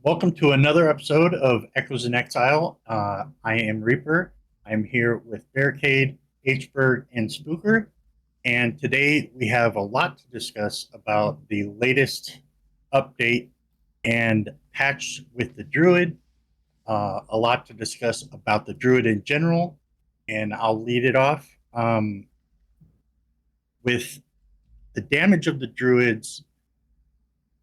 Welcome to another episode of Echoes in Exile. I am Reaper. I'm here with Barricade, Hberg, and Spooker. And today we have a lot to discuss about the latest update and patch with the Druid. A lot to discuss about the Druid in general. And I'll lead it off with the damage of the Druids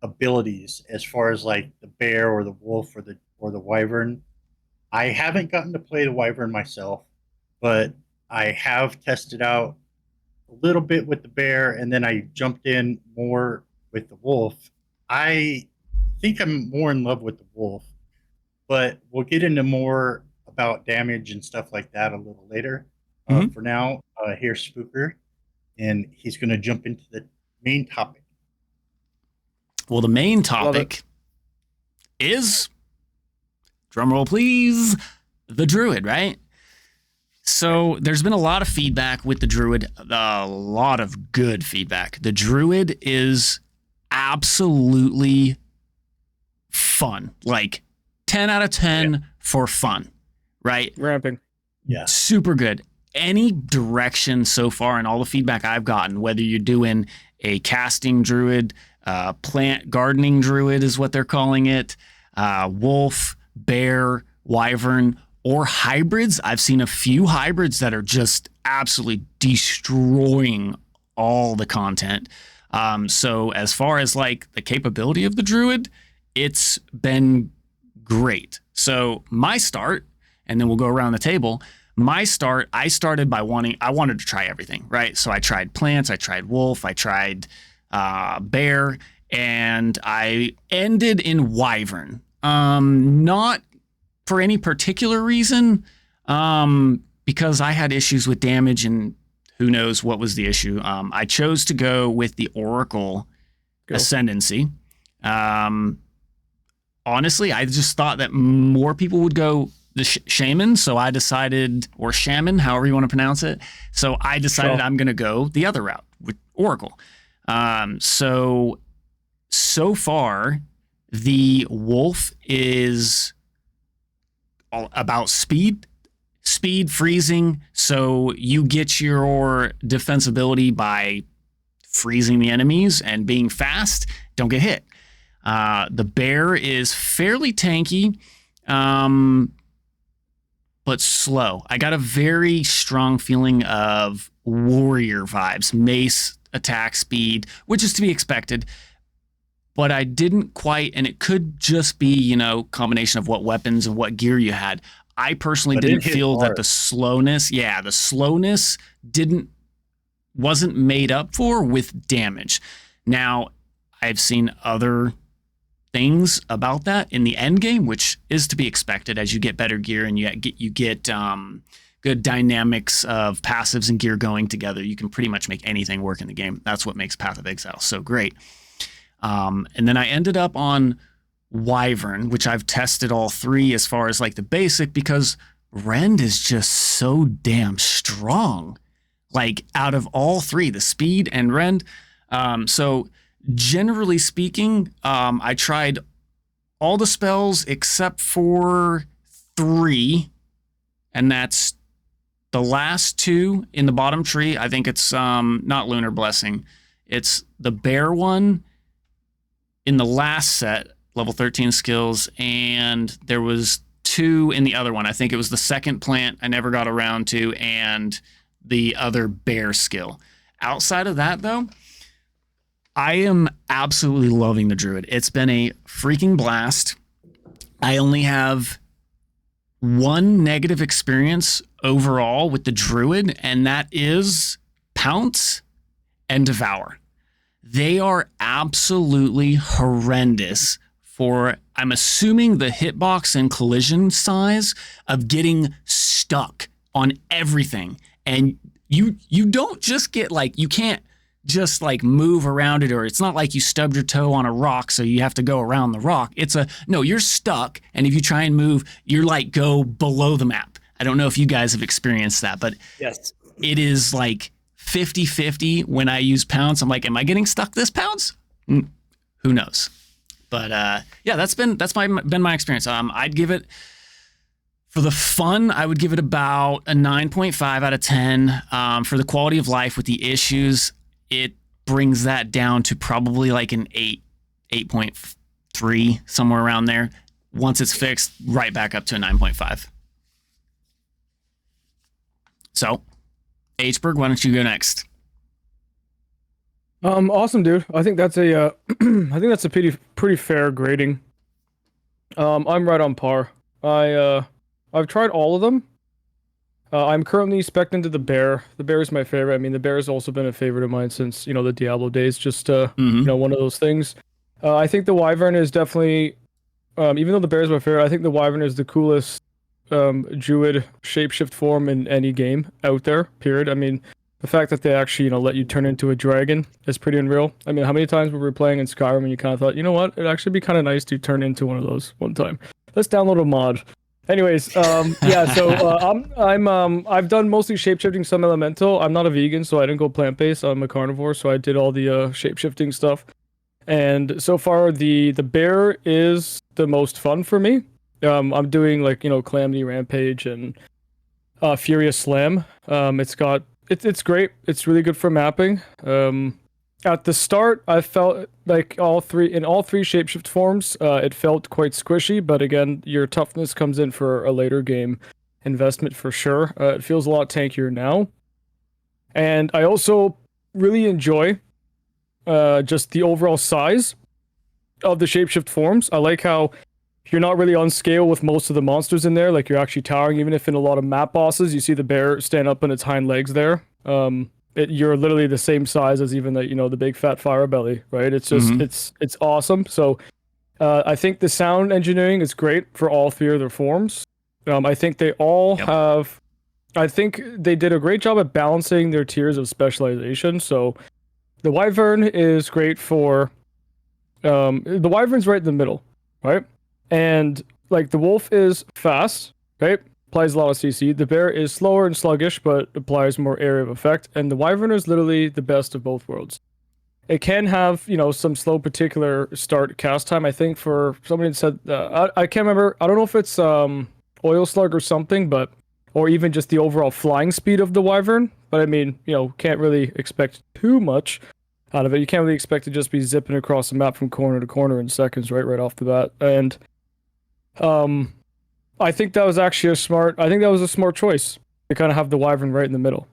abilities as far as like the bear or the wolf or the wyvern. I haven't gotten to play the wyvern myself, but I have tested out a little bit with the bear and then I jumped in more with the wolf. I think I'm more in love with the wolf, but we'll get into more about damage and stuff like that a little later. Mhm. For now, here's Spooker, and he's going to jump into the main topic. Well, the main Love it. topic is, drumroll please, the Druid, right? So there's been a lot of feedback with the Druid, a lot of good feedback. The Druid is absolutely fun, like 10 out of 10 for fun, right? Ramping. Yeah. Super good. Any direction so far and all the feedback I've gotten, whether you're doing a casting Druid, plant gardening Druid is what they're calling it, wolf, bear, wyvern, or hybrids. I've seen a few hybrids that are just absolutely destroying all the content. So as far as like the capability of the Druid, it's been great. So my start, and then we'll go around the table. I started by I wanted to try everything, right? So I tried plants, I tried wolf, I tried bear, and I ended in wyvern. Not for any particular reason, because I had issues with damage and who knows what was the issue. I chose to go with the Oracle Ascendancy. Honestly, I just thought that more people would go the shaman, so I decided, or shaman, however you want to pronounce it. So I decided I'm going to go the other route with Oracle. So far, the wolf is all about speed freezing. So you get your defensibility by freezing the enemies and being fast. Don't get hit. The bear is fairly tanky, but slow. I got a very strong feeling of warrior vibes, mace attack speed, which is to be expected. But I didn't quite, and it could just be, combination of what weapons and what gear you had. I personally didn't feel that the slowness wasn't made up for with damage. Now, I've seen other things about that in the end game, which is to be expected as you get better gear and you get good dynamics of passives and gear going together. You can pretty much make anything work in the game. That's what makes Path of Exile so great. And then I ended up on Wyvern, which I've tested all three as far as like the basic, because Rend is just so damn strong. Like out of all three, the speed and Rend. So generally speaking, I tried all the spells except for 3, and that's the last 2 in the bottom tree. I think it's not Lunar Blessing. It's the bear one in the last set, level 13 skills, and there was 2 in the other one. I think it was the second plant I never got around to, and the other bear skill. Outside of that, though, I am absolutely loving the Druid. It's been a freaking blast. I only have 1 negative experience overall with the Druid, and that is Pounce and Devour. They are absolutely horrendous for, I'm assuming, the hitbox and collision size of getting stuck on everything. And you don't just get like, you can't just like move around it, or it's not like you stubbed your toe on a rock so you have to go around the rock. No, you're stuck, and if you try and move, you're like go below the map. I don't know if you guys have experienced that, but yes, it is like 50-50 when I use Pounce. I'm like, am I getting stuck this Pounce? Who knows? But yeah, been my experience. I'd give it, for the fun, I would give it about a 9.5 out of 10. For the quality of life with the issues, it brings that down to probably like an 8.3, somewhere around there. Once it's fixed, right back up to a 9.5. So, Hberg, why don't you go next? Awesome, dude. I think that's a I think that's a pretty fair grading. I'm right on par. I've tried all of them. I'm currently spec'd into the bear. The bear is my favorite. I mean, the bear has also been a favorite of mine since, the Diablo days. Just one of those things. I think the Wyvern is definitely, even though the bear is my favorite, I think the Wyvern is the coolest Druid shapeshift form in any game out there. Period. I mean, the fact that they actually, let you turn into a dragon is pretty unreal. I mean, how many times were we playing in Skyrim and you kind of thought, you know what, it'd actually be kind of nice to turn into one of those one time. Let's download a mod. Anyways, yeah. So I've done mostly shapeshifting, some elemental. I'm not a vegan, so I didn't go plant-based. I'm a carnivore, so I did all the shapeshifting stuff. And so far, the bear is the most fun for me. I'm doing like Calamity Rampage and Furious Slam. It's great. It's really good for mapping. At the start, I felt like all three shapeshift forms, it felt quite squishy, but again, your toughness comes in for a later game investment for sure. It feels a lot tankier now. And I also really enjoy just the overall size of the shapeshift forms. I like how you're not really on scale with most of the monsters in there, like you're actually towering, even if in a lot of map bosses, you see the bear stand up on its hind legs there. You're literally the same size as even the big fat fire belly, right? It's just it's awesome. So I think the sound engineering is great for all three of their forms. I think they all have. I think they did a great job at balancing their tiers of specialization. So the Wyvern is great for. The Wyvern's right in the middle, right? And like the Wolf is fast, right? Applies a lot of CC. The bear is slower and sluggish, but applies more area of effect. And the Wyvern is literally the best of both worlds. It can have, some slow particular start cast time. I think for somebody said, I can't remember. I don't know if it's Oil Slug or something, or even just the overall flying speed of the Wyvern. But I mean, can't really expect too much out of it. You can't really expect to just be zipping across the map from corner to corner in seconds, right off the bat. And I think that was actually a smart choice to kind of have the Wyvern right in the middle.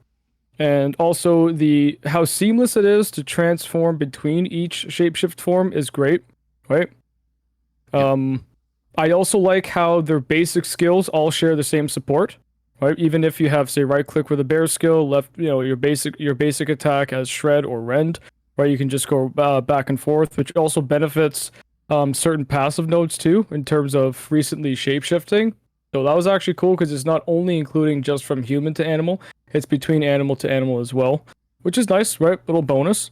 And also how seamless it is to transform between each shapeshift form is great, right? Yep. I also like how their basic skills all share the same support, right? Even if you have, say, right click with a bear skill, left, your basic attack as shred or rend, right? You can just go back and forth, which also benefits certain passive nodes too, in terms of recently shapeshifting. So that was actually cool because it's not only including just from human to animal, it's between animal to animal as well, which is nice, right? Little bonus.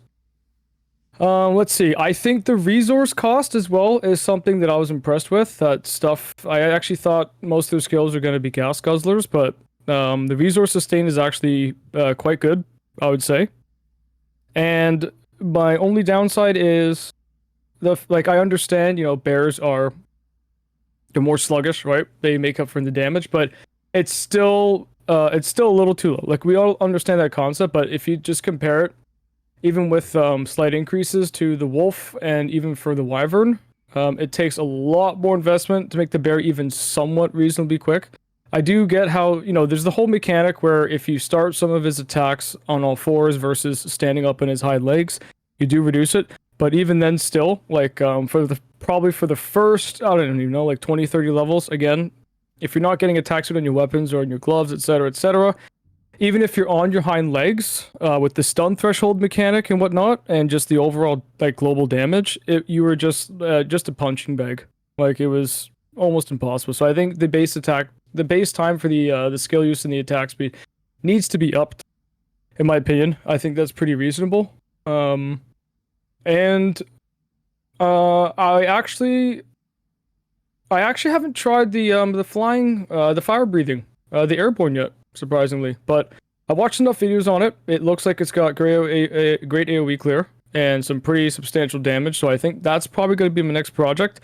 Let's see. I think the resource cost as well is something that I was impressed with. That stuff, I actually thought most of their skills are going to be gas guzzlers, but the resource sustain is actually quite good, I would say. And my only downside is I understand, bears are they're more sluggish, right? They make up for the damage, but it's still a little too low. Like we all understand that concept, but if you just compare it, even with slight increases to the Wolf and even for the Wyvern, it takes a lot more investment to make the bear even somewhat reasonably quick. I do get how, there's the whole mechanic where if you start some of his attacks on all fours versus standing up on his hind legs, you do reduce it. But even then still, like probably for the first, I don't even know, like 20, 30 levels, again, if you're not getting attacks on your weapons or on your gloves, etc., even if you're on your hind legs, with the stun threshold mechanic and whatnot, and just the overall like global damage, you were just a punching bag. Like it was almost impossible. So I think the base time for the skill use and the attack speed needs to be upped, in my opinion. I think that's pretty reasonable. And I actually haven't tried the flying, the fire breathing, the airborne yet, surprisingly. But I watched enough videos on it. It looks like it's got great AoE clear. and some pretty substantial damage. So I think that's probably going to be my next project,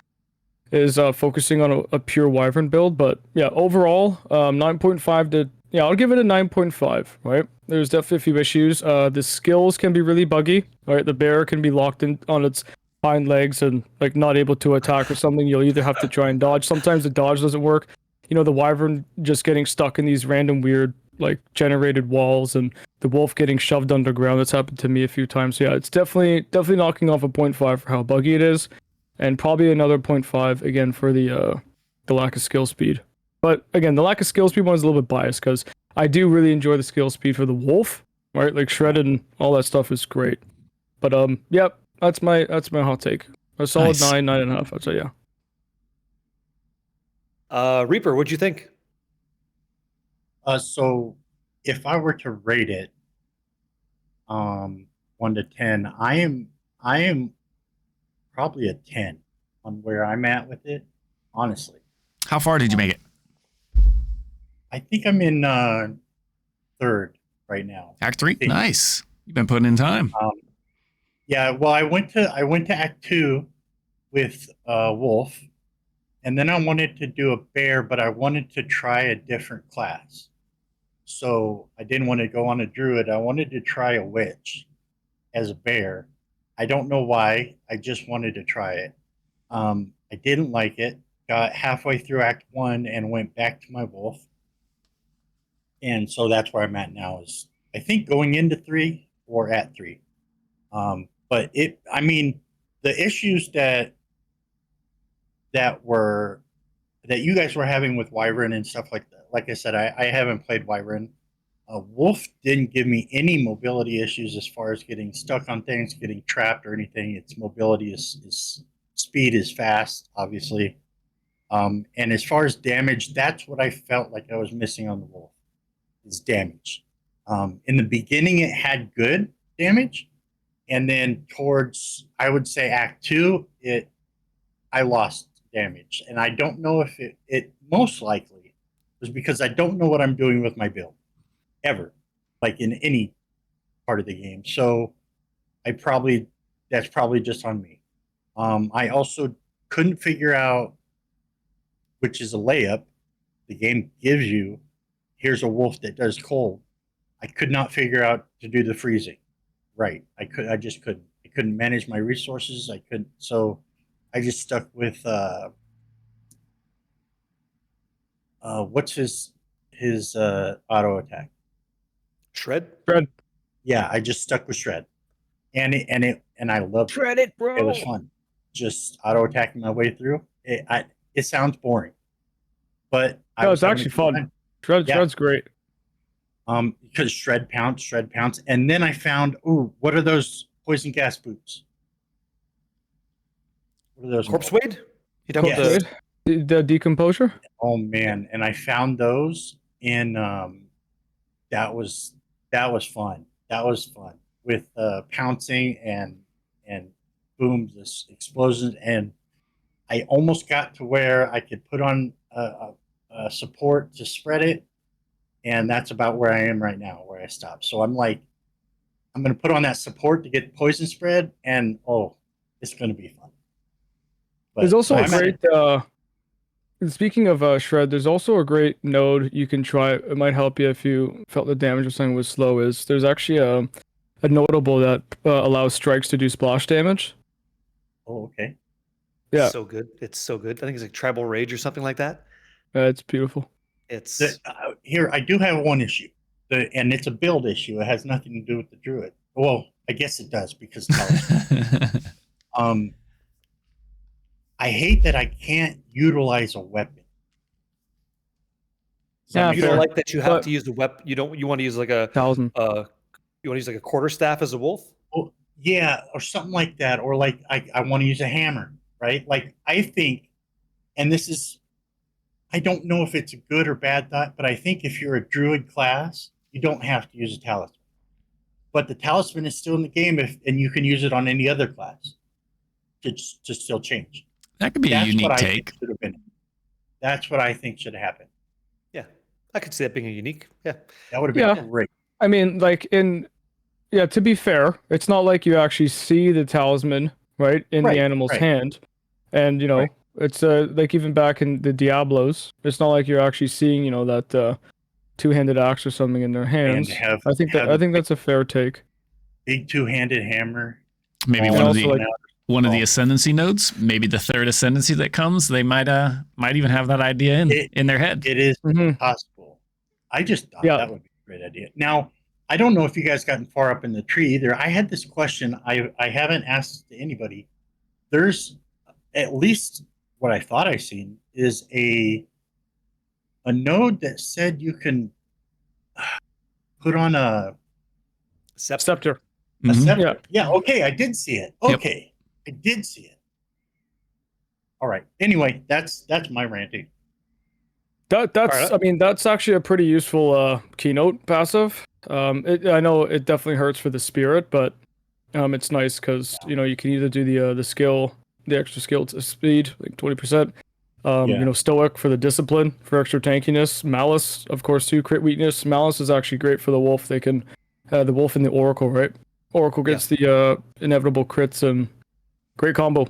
is focusing on a pure Wyvern build. But yeah, overall, 9.5 to, yeah, I'll give it a 9.5, right? There's definitely a few issues. The skills can be really buggy, right? The bear can be locked in on its hind legs and like not able to attack or something. You'll either have to try and dodge. Sometimes the dodge doesn't work. The Wyvern just getting stuck in these random weird like generated walls, and the wolf getting shoved underground. That's happened to me a few times. So yeah, it's definitely knocking off a 0.5 for how buggy it is, and probably another 0.5 again for the lack of skill speed. But again, the lack of skill speed one is a little bit biased because I do really enjoy the skill speed for the wolf, right? Like shredded and all that stuff is great. But yeah, that's my hot take. A solid Nice. 9.5. I'd say, yeah. Reaper, what'd you think? So if I were to rate it, 1 to 10, I am probably a 10 on where I'm at with it, honestly. How far did you make it? I think I'm in third right now. Act 3? think- Nice. You've been putting in time. Yeah, well, I went to Act 2 with Wolf, and then I wanted to do a bear, but I wanted to try a different class. So I didn't want to go on a druid. I wanted to try a witch as a bear. I don't know why. I just wanted to try it. I didn't like it. Got halfway through Act 1 and went back to my wolf. And so that's where I'm at now, is I think going into 3 or at 3. But I mean, the issues that you guys were having with Wyvern and stuff like that. Like I said, I haven't played Wyvern. Wolf didn't give me any mobility issues as far as getting stuck on things, getting trapped or anything. Its mobility is speed is fast, obviously. And as far as damage, that's what I felt like I was missing on the Wolf, is damage. In the beginning, it had good damage, and then towards, I would say, Act 2, I lost damage, and I don't know if it most likely was because I don't know what I'm doing with my build ever, like in any part of the game. So that's probably just on me. I also couldn't figure out, which is a layup. The game gives you, here's a wolf that does cold. I could not figure out to do the freezing. Right. I just couldn't. I couldn't manage my resources. I couldn't. So I just stuck with what's his auto attack? Shred? Yeah, I just stuck with shred, and I loved Shred it, bro. it. It was fun, just auto attacking my way through. It sounds boring, but No, it's actually fun. Shred's great. Because shred pounce, and then I found, what are those poison gas boots? What are those? Corpse called? Wade? You talking Yes. about The decomposure? Oh man, and I found those in that was fun. That was fun with pouncing and boom, this explosions, and I almost got to where I could put on a support to spread it, and that's about where I am right now, where I stopped. So I'm like, I'm going to put on that support to get poison spread, and it's going to be fun. But, There's also so a I'm at- great speaking of shred, there's also a great node you can try. It might help you if you felt the damage or something was slow. Is there's actually a notable that allows strikes to do splash damage. Oh, okay. Yeah. So good. It's so good. I think it's like Tribal Rage or something like that. It's beautiful. It's Here, I do have one issue, and it's a build issue. It has nothing to do with the druid. Well, I guess it does because I hate that I can't utilize a weapon. Does that Yeah, make you don't sense? like that you have But- to use the weapon. You want to use like a 1,000. you want to use like a quarterstaff as a wolf? Oh, yeah, or something like that, or like I want to use a hammer, right? Like I think, and this is, I don't know if it's a good or bad thought, but I think if you're a druid class, you don't have to use a talisman. But the talisman is still in the game, and you can use it on any other class to still change. That could be a That's unique what I take. think should have been. That's what I think should have happened. Yeah, I could see that being a unique. Yeah, That would have been Yeah. great. I mean, like in Yeah, to be fair, it's not like you actually see the talisman, right, in the Right, animal's right, hand. And, right. it's like even back in the Diablos, it's not like you're actually seeing, that two-handed axe or something in their And to hands. have I the think that's a fair take. big two-handed hammer. Maybe all And one of also the like one of the Oh. ascendancy nodes, maybe the third ascendancy that comes, they might even have that idea in their head. It is mhm. possible. I just thought Yeah. that would be a great idea. Now, I don't know if you guys gotten far up in the tree either. I had this question I haven't asked to anybody. There's at least what I thought I seen is a node that said you can put on Scepter. Scepter. a Mhm. scepter. Yeah. Yeah, okay, I did see it. Yep. Okay. I did see it. All right. Anyway, that's my ranting. That's Alright. I mean that's actually a pretty useful keynote passive. I know it definitely hurts for the spirit, but it's nice because you can either do the skill, the extra skill to speed, like 20%. Yeah. Stoic for the discipline for extra tankiness. Malice, of course, too. Crit weakness. Malice is actually great for the wolf. They can the wolf and the oracle, right? Oracle gets the inevitable crits and great combo.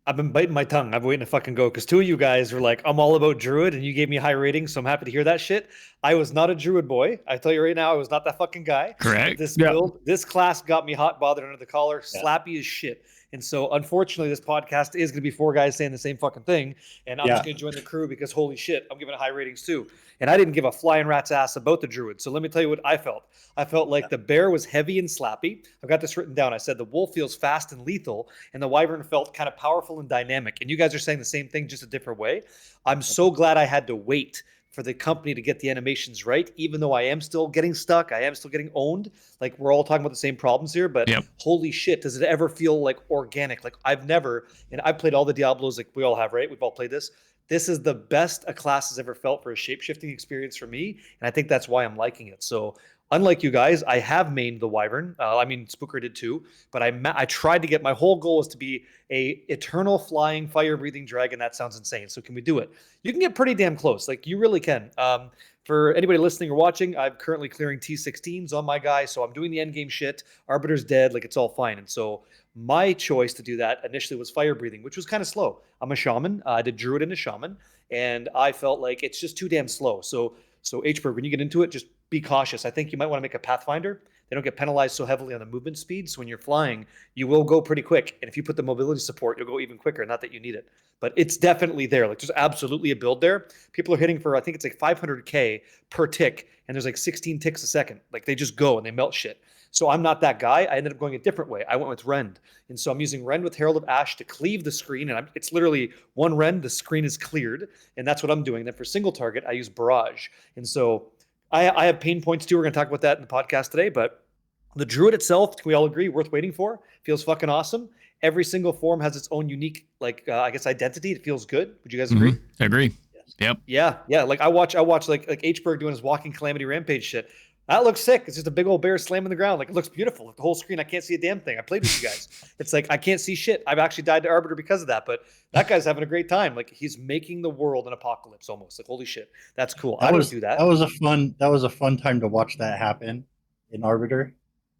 I've been biting my tongue. I've been waiting to fucking go because two of you guys were like, I'm all about Druid, and you gave me a high rating, so I'm happy to hear that shit. I was not a Druid boy. I tell you right now, I was not that fucking guy. Correct. This Yeah. build, this class got me hot, bothered under the collar, Yeah. slappy as shit. And so, unfortunately, this podcast is going to be four guys saying the same fucking thing. And I'm Yeah. just going to join the crew because holy shit, I'm giving it high ratings too. And I didn't give a flying rat's ass about the Druid. So let me tell you what I felt. I felt like the bear was heavy and slappy. I've got this written down. I said the wolf feels fast and lethal, and the wyvern felt kind of powerful and dynamic. And you guys are saying the same thing, just a different way. I'm so glad I had to wait for the company to get the animations right, even though I am still getting stuck. I am still getting owned. Like we're all talking about the same problems here, but Yep. holy shit, does it ever feel like organic? Like I've never, and I've played all the Diablos like we all have, right? We've all played this. This is the best a class has ever felt for a shape-shifting experience for me, and I think that's why I'm liking it. So unlike you guys, I have mained the Wyvern. I mean, Spooker did too, but I tried to get, my whole goal is to be a eternal flying, fire-breathing dragon. That sounds insane. So can we do it? You can get pretty damn close. Like you really can. For anybody listening or watching, I'm currently clearing T16s on my guy, so I'm doing the end game shit. Arbiter's dead, like it's all fine. And so my choice to do that initially was fire breathing, which was kind of slow. I'm a shaman. I did druid and a shaman, and I felt like it's just too damn slow. So Hberg, when you get into it, just be cautious. I think you might want to make a pathfinder. They don't get penalized so heavily on the movement speed. So when you're flying, you will go pretty quick. And if you put the mobility support, you'll go even quicker. Not that you need it, but it's definitely there. Like there's absolutely a build there. People are hitting for, I think it's like 500K per tick. And there's like 16 ticks a second. Like they just go and they melt shit. So I'm not that guy. I ended up going a different way. I went with Rend. And so I'm using Rend with Herald of Ash to cleave the screen. And it's literally one Rend, the screen is cleared. And that's what I'm doing. Then for single target, I use Barrage. And so I have pain points too. We're going to talk about that in the podcast today. But the Druid itself, can we all agree, worth waiting for? Feels fucking awesome. Every single form has its own unique, I guess, identity. It feels good. Would you guys agree? Mm-hmm. Agree. Yep. Yeah. Like I watch like Hberg doing his walking calamity rampage shit. That looks sick. It's just a big old bear slamming the ground. Like it looks beautiful. Like the whole screen, I can't see a damn thing. I played with you guys. It's like I can't see shit. I've actually died to Arbiter because of that. But that guy's having a great time. Like he's making the world an apocalypse almost. Like holy shit, that's cool. I don't do that. That was a fun time to watch that happen in Arbiter.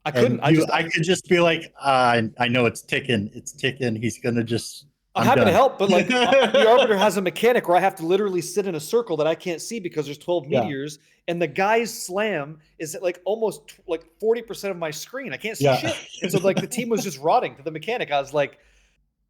I couldn't. I could just be like, I know it's ticking. It's ticking. He's gonna just. I'm happy to help, but like the Arbiter has a mechanic where I have to literally sit in a circle that I can't see because there's 12 meteors, and the guy's slam is at like almost like 40% of my screen. I can't see shit. And so like the team was just rotting to the mechanic. I was like,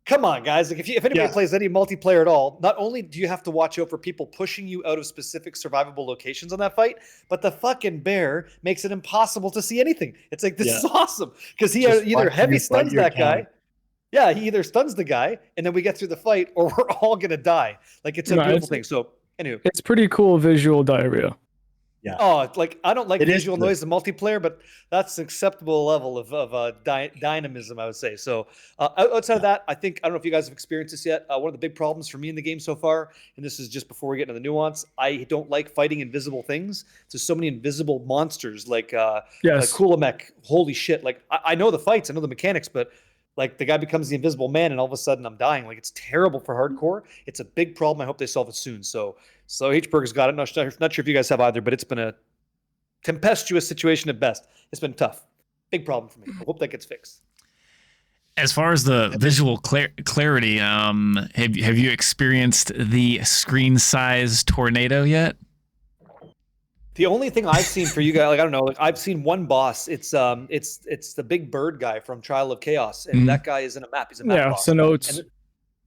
come on, guys. Like if anybody plays any multiplayer at all, not only do you have to watch out for people pushing you out of specific survivable locations on that fight, but the fucking bear makes it impossible to see anything. It's like, this is awesome. Because he either heavy stuns that guy. Yeah, he either stuns the guy, and then we get through the fight, or we're all gonna die. Like it's a beautiful thing. So, anyway, it's pretty cool visual diarrhea. Yeah. Oh, like I don't like visual noise in multiplayer, but that's an acceptable level of dynamism, I would say. So, outside of that, I don't know if you guys have experienced this yet. One of the big problems for me in the game so far, and this is just before we get into the nuance, I don't like fighting invisible things. There's so many invisible monsters, like Kulamek. Holy shit! Like I know the fights, I know the mechanics, but like the guy becomes the invisible man, and all of a sudden I'm dying. Like it's terrible for hardcore. It's a big problem. I hope they solve it soon. So Hberg's got it. Not sure if you guys have either, but it's been a tempestuous situation at best. It's been tough. Big problem for me. I hope that gets fixed. As far as the visual clarity, have you experienced the screen size tornado yet? The only thing I've seen for you guys, like I don't know, like I've seen one boss. It's the big bird guy from Trial of Chaos, and that guy is in a map. He's a map boss. Cenotes.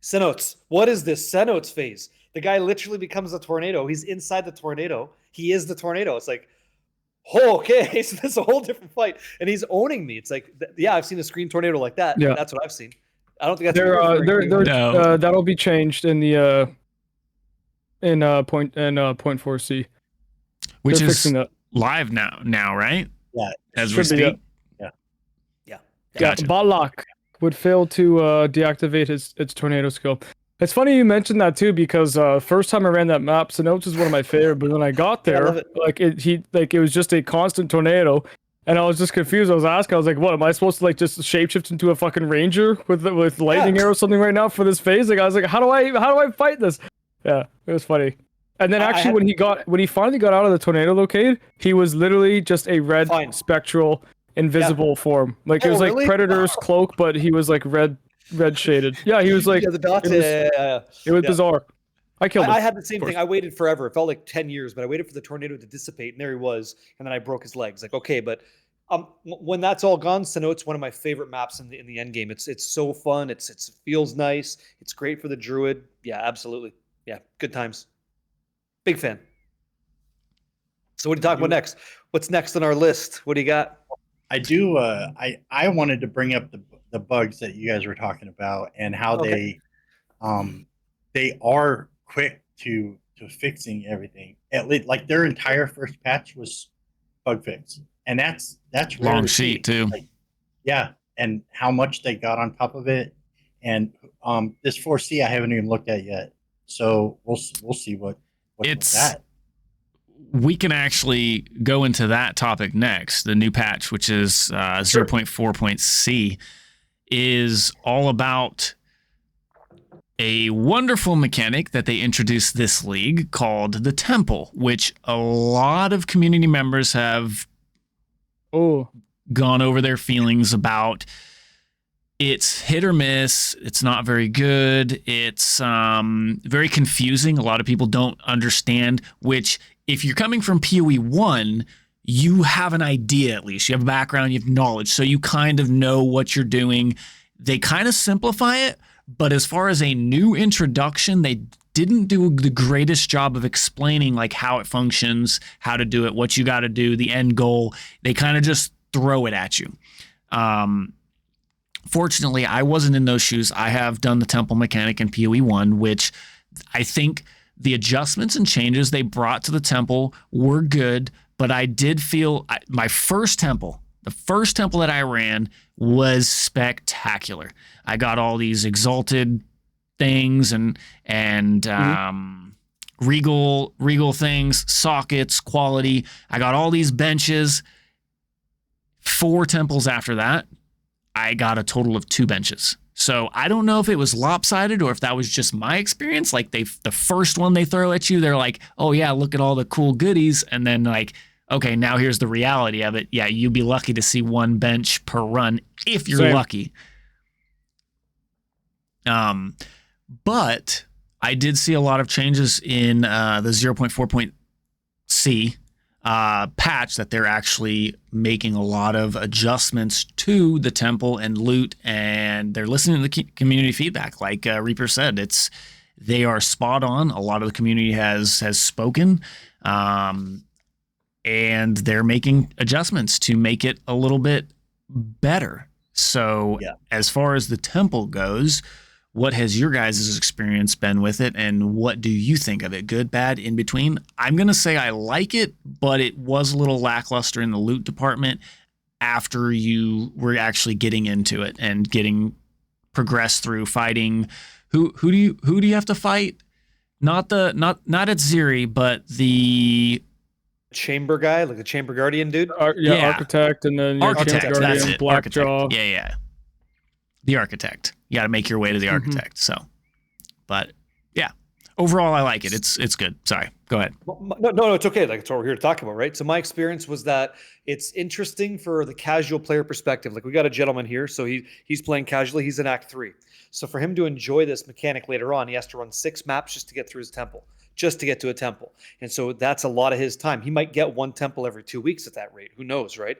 Cenotes. What is this Cenotes phase? The guy literally becomes a tornado. He's inside the tornado. He is the tornado. It's like, oh, okay, so that's a whole different fight, and he's owning me. It's like, yeah, I've seen a screen tornado like that. Yeah, that's what I've seen. I don't think that's that'll be changed in the point 4C. Which They're is fixing that. live now, right? Yeah. As we speak. Yeah. Gotcha. Balak would fail to deactivate its tornado skill. It's funny you mentioned that too, because first time I ran that map, Cenotes is one of my favorite, but when I got there, it was just a constant tornado, and I was just confused. I was asking, I was like, what, am I supposed to like just shapeshift into a fucking ranger with lightning arrow or something right now for this phase? Like I was like, how do I fight this? Yeah, it was funny. And then actually when he finally got out of the tornado locade, he was literally just a red spectral invisible form. Like it was like really? Predator's cloak, but he was like red shaded. Yeah, he was like the dots. It was bizarre. I killed him. I had the same thing. I waited forever. It felt like 10 years, but I waited for the tornado to dissipate, and there he was. And then I broke his legs. Like, okay, but when that's all gone, Cenote's one of my favorite maps in the end game. It's so fun. It feels nice. It's great for the Druid. Yeah, absolutely. Yeah, good times. Big fan. So what are you talking about next? What's next on our list? What do you got? I do. I wanted to bring up the bugs that you guys were talking about and how they are quick to fixing everything. At least, like their entire first patch was bug fix, and that's long sheet too. Like, yeah, and how much they got on top of it, and this 4C I haven't even looked at yet, so we'll see what it's that. We can actually go into that topic next. The new patch, which is 0.4.c, is all about a wonderful mechanic that they introduced this league called the Temple, which a lot of community members have gone over their feelings about. It's hit or miss. It's not very good. It's very confusing. A lot of people don't understand, which if you're coming from PoE 1, you have an idea at least. You have a background, you have knowledge, so you kind of know what you're doing. They kind of simplify it, but as far as a new introduction, they didn't do the greatest job of explaining like how it functions, how to do it, what you got to do, the end goal. They kind of just throw it at you. Fortunately, I wasn't in those shoes. I have done the Temple mechanic in PoE 1, which I think the adjustments and changes they brought to the Temple were good, but I did feel my first Temple, the first Temple that I ran was spectacular. I got all these exalted things and regal things, sockets, quality. I got all these benches. 4 temples after that, I got a total of 2 benches. So I don't know if it was lopsided or if that was just my experience. Like the first one they throw at you, they're like, oh yeah, look at all the cool goodies. And then like, okay, now here's the reality of it. Yeah, you'd be lucky to see 1 bench per run if you're lucky. But I did see a lot of changes in the 0.4.c patch that they're actually making a lot of adjustments to the temple and loot, and they're listening to the community feedback. Like Reaper said, they are spot on. A lot of the community has spoken, and they're making adjustments to make it a little bit better. So as far as the temple goes, what has your guys' experience been with it, and what do you think of it? Good, bad, in between? I'm going to say I like it, but it was a little lackluster in the loot department after you were actually getting into it and getting progressed through fighting. Who do you have to fight? Not at Ziri, but the chamber guy, like the chamber guardian dude. Architect, and then Architect. That's it. Blackjaw. Yeah. The architect. You got to make your way to the architect. So, but yeah, overall, I like it. It's good. Sorry, go ahead. No, it's okay. Like, it's what we're here to talk about, right? So my experience was that it's interesting for the casual player perspective. Like, we got a gentleman here, so he's playing casually. He's in Act 3. So for him to enjoy this mechanic later on, he has to run 6 maps just to get through his temple, just to get to a temple. And so that's a lot of his time. He might get 1 temple every 2 weeks at that rate. Who knows, right?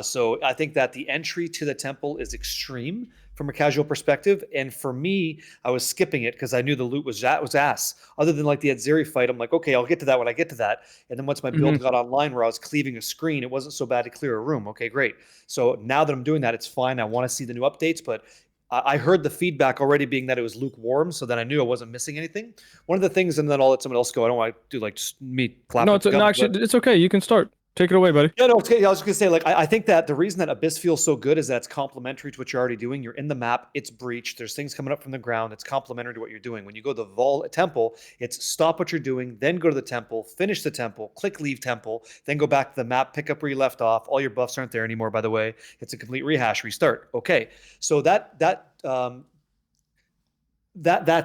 So I think that the entry to the temple is extreme from a casual perspective. And for me, I was skipping it because I knew the loot was ass. Other than like the Adzeri fight, I'm like, okay, I'll get to that when I get to that. And then once my build got online where I was cleaving a screen, it wasn't so bad to clear a room. Okay, great. So now that I'm doing that, it's fine. I want to see the new updates, but I heard the feedback already being that it was lukewarm, so then I knew I wasn't missing anything. One of the things, and then I'll let someone else go. I don't want to do like just me clapping. No, actually, it's okay. You can start. Take it away, buddy. Yeah, no, it's okay. I was just gonna say, like, I think that the reason that Abyss feels so good is that it's complementary to what you're already doing. You're in the map, it's breached. There's things coming up from the ground. It's complementary to what you're doing. When you go to the temple, it's stop what you're doing, then go to the temple, finish the temple, click leave temple, then go back to the map, pick up where you left off. All your buffs aren't there anymore, by the way. It's a complete rehash, restart. Okay, so that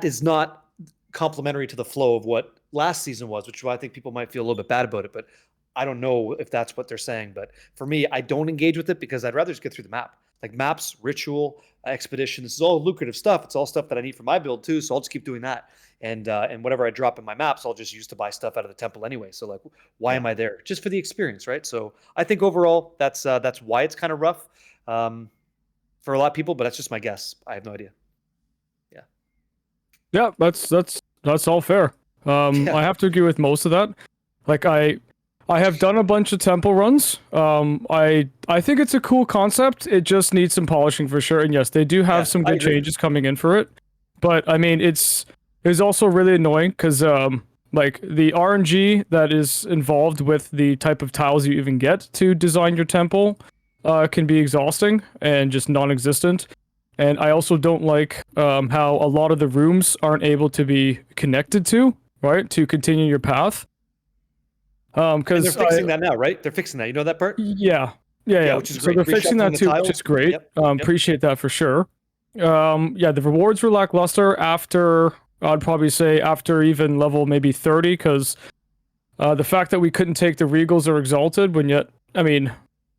is not complementary to the flow of what last season was, which is why I think people might feel a little bit bad about it. But I don't know if that's what they're saying. But for me, I don't engage with it because I'd rather just get through the map. Like maps, ritual, expedition. This is all lucrative stuff. It's all stuff that I need for my build too. So I'll just keep doing that. And whatever I drop in my maps, I'll just use to buy stuff out of the temple anyway. So like, why am I there? Just for the experience, right? So I think overall, that's why it's kind of rough for a lot of people. But that's just my guess. I have no idea. Yeah, that's all fair. I have to agree with most of that. Like I have done a bunch of temple runs. I think it's a cool concept. It just needs some polishing for sure. And yes, they do have some good changes coming in for it. But I mean, it's also really annoying because like the RNG that is involved with the type of tiles you even get to design your temple can be exhausting and just non-existent. And I also don't like how a lot of the rooms aren't able to be connected to, right, to continue your path. Because they're fixing that now, right? They're fixing that. You know that part? Yeah. Which is so great. they're fixing that too, which is great. Yep. Appreciate that for sure. The rewards were lackluster after, I'd probably say after even level maybe 30, because the fact that we couldn't take the Regals or Exalted when yet, I mean...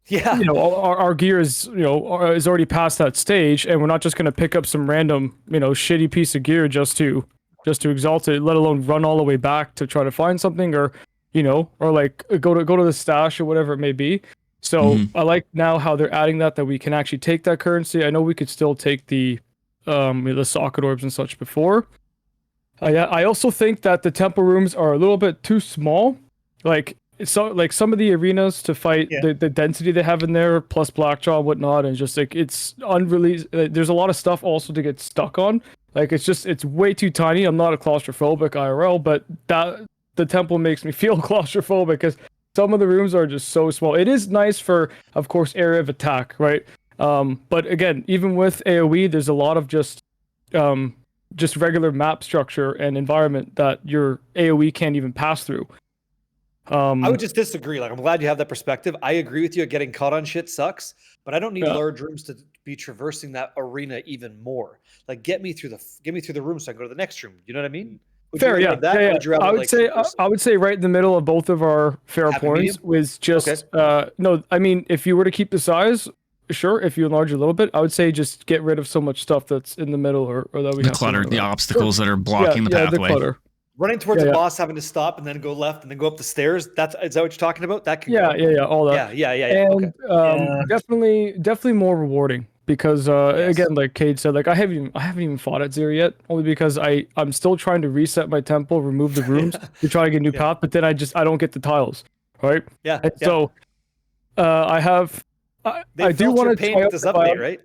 Yeah, our gear is is already past that stage, and we're not just gonna pick up some random shitty piece of gear just to exalt it, let alone run all the way back to try to find something, or like go to the stash or whatever it may be. So I like now how they're adding that we can actually take that currency. I know we could still take the socket orbs and such before. I also think that the temple rooms are a little bit too small. So like some of the arenas to fight the density they have in there, plus Blackjaw and whatnot, and just like it's unreleased. There's a lot of stuff also to get stuck on. Like it's way too tiny. I'm not a claustrophobic IRL, but the temple makes me feel claustrophobic because some of the rooms are just so small. It is nice for, of course, area of attack, right? But again, even with AoE, there's a lot of just regular map structure and environment that your AoE can't even pass through. I would just disagree. Like, I'm glad you have that perspective. I agree with you. Getting caught on shit sucks, but I don't need large rooms to be traversing that arena even more. Like, get me through the room so I can go to the next room. You know what I mean? Fair, yeah. I would say right in the middle of both of our fair points was just no. I mean, if you were to keep the size, sure. If you enlarge a little bit, I would say just get rid of so much stuff that's in the middle or that we have clutter, the obstacles that are blocking the pathway. The clutter. Running towards a boss, having to stop and then go left and then go up the stairs. Is that what you're talking about? That can all that. Yeah. And definitely more rewarding because again, like Cade said, like I haven't even fought at 0 yet, only because I'm still trying to reset my temple, remove the rooms to try to get a new path, but then I don't get the tiles, right? So I do want to try this update, right?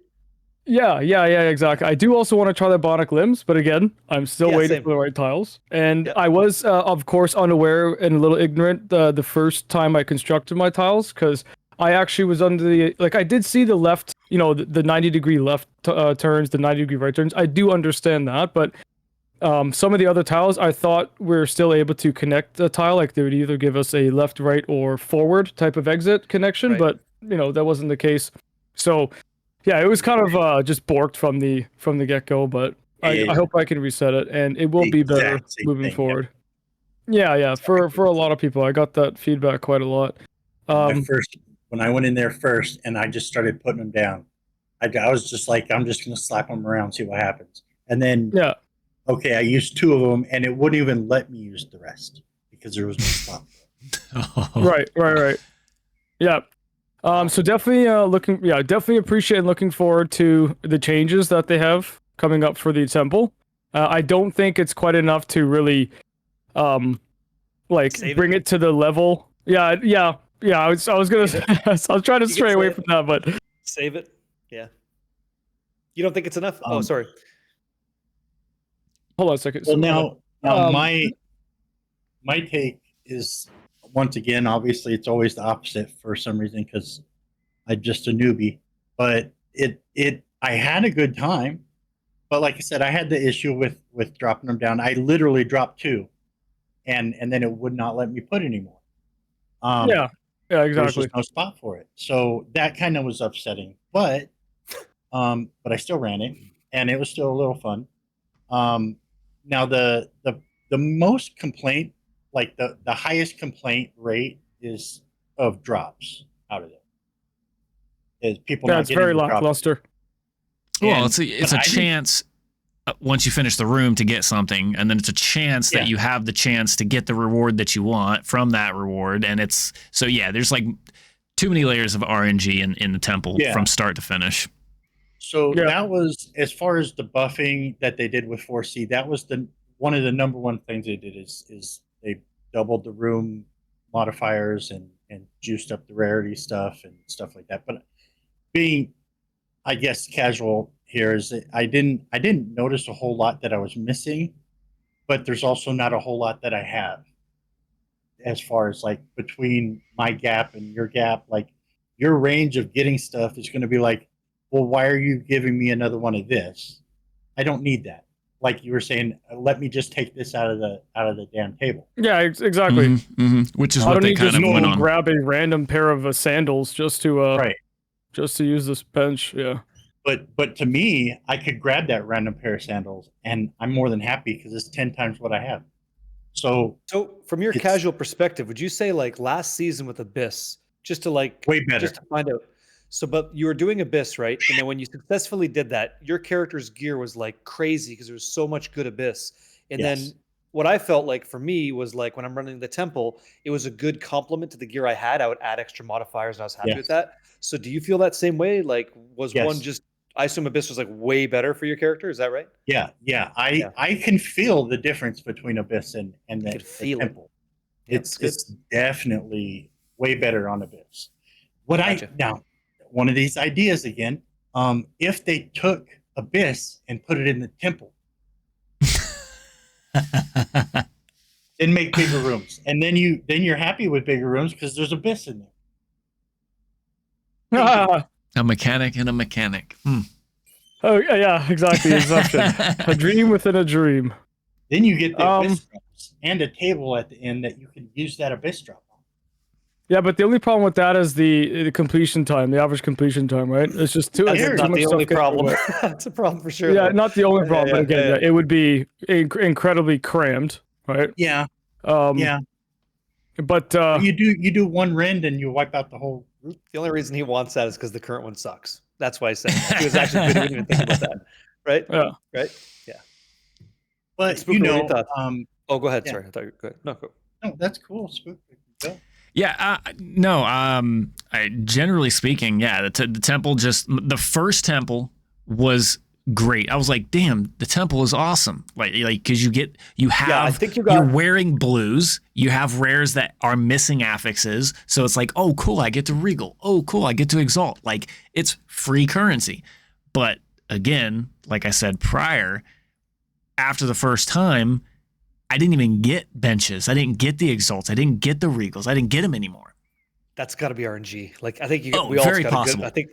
Yeah, exactly. I do also want to try the Bionic Limbs, but again, I'm still waiting for the right tiles. And I was, of course, unaware and a little ignorant the first time I constructed my tiles, because I actually was under the, like, I did see the left, the 90-degree left turns, the 90-degree right turns. I do understand that, but some of the other tiles, I thought we're still able to connect the tile, like they would either give us a left, right, or forward type of exit connection, but, that wasn't the case. So... yeah, it was kind of just borked from the get-go, but I hope I can reset it, and it will be better exact same moving thing, yeah. forward. Yeah. For a lot of people, I got that feedback quite a lot. When I went in there first, and I just started putting them down, I was just like, I'm just gonna slap them around, see what happens. And then, Yeah. okay, I used 2 of them, and it wouldn't even let me use the rest because there was no spot. Right. Yeah. So definitely definitely appreciate and looking forward to the changes that they have coming up for the temple. I don't think it's quite enough to really bring it to the level. Yeah. I was gonna I was trying to stray away from that, but save it. Yeah. You don't think it's enough? Oh, sorry. Hold on a second. Well, now my take is, once again, obviously it's always the opposite for some reason because I'm just a newbie. But I had a good time, but like I said, I had the issue with dropping them down. I literally dropped 2, and then it would not let me put anymore. Yeah, There was exactly. just no spot for it, so that kind of was upsetting. But I still ran it, and it was still a little fun. Now the most complaint, like the highest complaint rate is of drops out of it. Is people not it's getting very the drops. lackluster. Well, And- it's but a I chance once you finish the room to get something, and then it's a chance that you have the chance to get the reward that you want from that reward. And it's there's like too many layers of RNG in the temple from start to finish. So that was, as far as the buffing that they did with 4C, that was one of the number one things they did is they doubled the room modifiers and juiced up the rarity stuff and stuff like that. But being, I guess, casual here is that I didn't notice a whole lot that I was missing, but there's also not a whole lot that I have as far as like between my gap and your gap. Like your range of getting stuff is going to be like, well, why are you giving me another one of this? I don't need that. Like you were saying, let me just take this out of the damn table. Yeah, exactly. Which is I what don't they need kind just of went go on. grab a random pair of sandals just to just to use this bench. Yeah. But to me, I could grab that random pair of sandals, and I'm more than happy because it's 10 times what I have. So from your casual perspective, would you say like last season with Abyss, just to like way better, just to find out? So, but you were doing Abyss, right? And then when you successfully did that, your character's gear was like crazy because there was so much good Abyss. And then what I felt like for me was like when I'm running the temple, it was a good complement to the gear I had. I would add extra modifiers, and I was happy with that. So, do you feel that same way? Like, was one just? I assume Abyss was like way better for your character. Is that right? Yeah. I can feel the difference between Abyss and the temple. It's definitely way better on Abyss. Now, one of these ideas again, if they took Abyss and put it in the temple, then make bigger rooms, and then you're happy with bigger rooms because there's Abyss in there. A mechanic and a mechanic. Oh yeah, exactly. Exception. A dream within a dream. Then you get the Abyss drops and a table at the end that you can use that Abyss drop on. Yeah, but the only problem with that is the completion time, the average completion time, right? It's just too much not the only stuff problem. It's a problem for sure. Yeah, though. not the only problem, but again, it would be incredibly crammed, right? Yeah. But you do one rend and you wipe out the whole group. The only reason he wants that is because the current one sucks. That's why I said it. He was actually good. He didn't even think about that, right? Yeah. Right. Yeah. But Spooker, oh, go ahead. Yeah. Sorry, I thought you were good. No, go. No, that's cool. Spooker. Go. Yeah, generally speaking, the temple the first temple was great. I was like, damn, the temple is awesome. Like because you're wearing blues, you have rares that are missing affixes, so it's like, oh cool, I get to regal. Oh cool, I get to exalt. Like it's free currency. But again, like I said prior, after the first time, I didn't even get benches. I didn't get the exalts. I didn't get the regals. I didn't get them anymore. That's got to be RNG. Like I think we all very possible. I think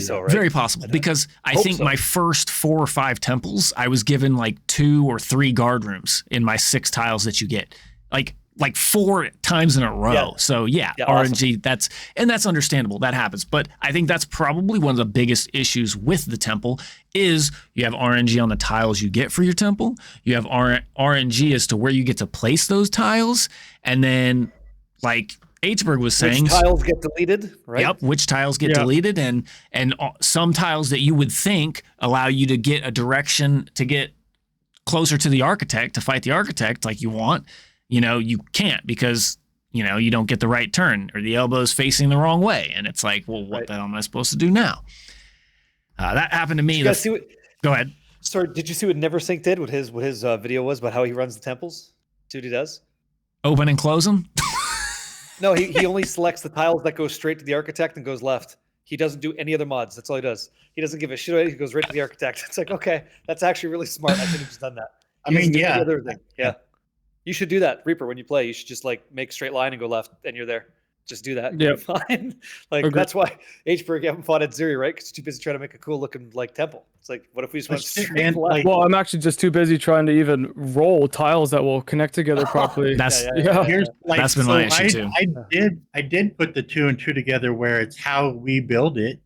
so. Right? Very possible because I think my first 4 or 5 temples, I was given like 2 or 3 guard rooms in my 6 tiles that you get. Like like 4 times in a row. Yeah. So yeah, Yeah, RNG, that's understandable. That happens. But I think that's probably one of the biggest issues with the temple is you have RNG on the tiles you get for your temple. You have RNG as to where you get to place those tiles. And then like Hberg was saying, Which tiles get deleted, right? Yep, which tiles get Yeah. deleted, and some tiles that you would think allow you to get a direction to get closer to the architect to fight the architect like you want, you can't because you don't get the right turn or the elbow's facing the wrong way, and it's like, well, what Right. the hell am I supposed to do now? That happened to me. Did you guys see what? Go ahead. Sorry, did you see what Neversink did? What his video was about how he runs the temples? See what he does? Open and close them. No, he only selects the tiles that go straight to the architect and goes left. He doesn't do any other mods. That's all he does. He doesn't give a shit. He goes right to the architect. It's like, okay, that's actually really smart. I could have just done that. I He doesn't mean, do any yeah. other thing. Yeah. You should do that, Reaper, when you play. You should just like make a straight line and go left, and you're there. Just do that. Yeah. You're fine. Like Agreed. that's why Hberg haven't fought at Zuri, right? Because too busy trying to make a cool looking like temple. It's like, what if we just went That's it, straight man. left? Like, Well, I'm actually just too busy trying to even roll tiles that will connect together properly. That's yeah. here's like, That's been my issue, too. I did put the 2 and 2 together where it's how we build it.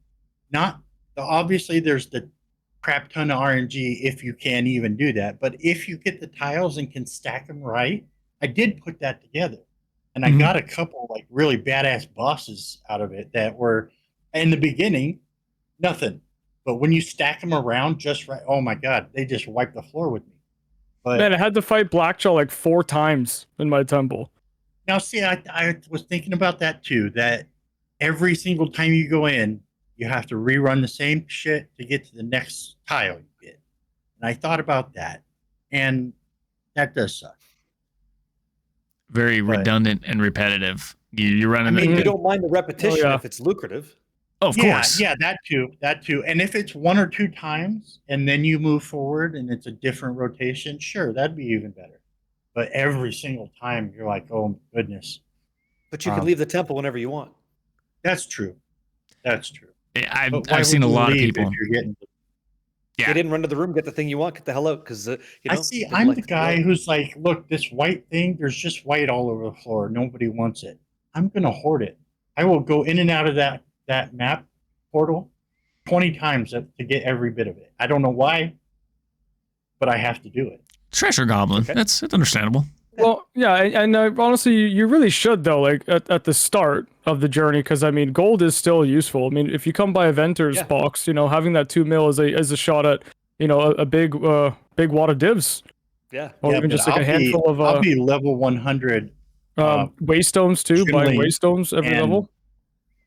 Not obviously there's the crap ton of RNG if you can even do that, but if you get the tiles and can stack them right, I did put that together, and I Mhm. got a couple like really badass bosses out of it that were in the beginning nothing, but when you stack them around just right, oh my god, they just wiped the floor with me. But Man, I had to fight Blackjaw like 4 times in my temple. now, see, I was thinking about that too. That every single time you go in, you have to rerun the same shit to get to the next tile you get. And I thought about that, and that does suck. Very But- redundant and repetitive. You're running. I mean, Mhm. you don't mind the repetition yeah. if it's lucrative. of yeah, course. yeah, that too. And if it's 1 or 2 times, and then you move forward, and it's a different rotation, sure, that'd be even better. But every single time, you're like, oh goodness, But you can leave the temple whenever you want. that's true. That's true. I've But why I've seen would a you lot of leave people. if you're getting. Yeah. Get in, run to the room, get the thing you want, get the hell out. Because I see. I'm the guy who's like, look, this white thing, there's just white all over the floor. Nobody wants it. I'm going to hoard it. I will go in and out of that map portal 20 times to get every bit of it. I don't know why, but I have to do it. Treasure Goblin. Okay. That's understandable. Well, yeah, and honestly, you really should though. Like at the start of the journey, because I mean, gold is still useful. I mean, if you come by a Venter's Yeah. box, having that 2 mil is a shot at a big wad of divs, Yeah. or Yeah, even but just like a handful I'll of be level 100. waystones too. Buying Kindling waystones every and- level.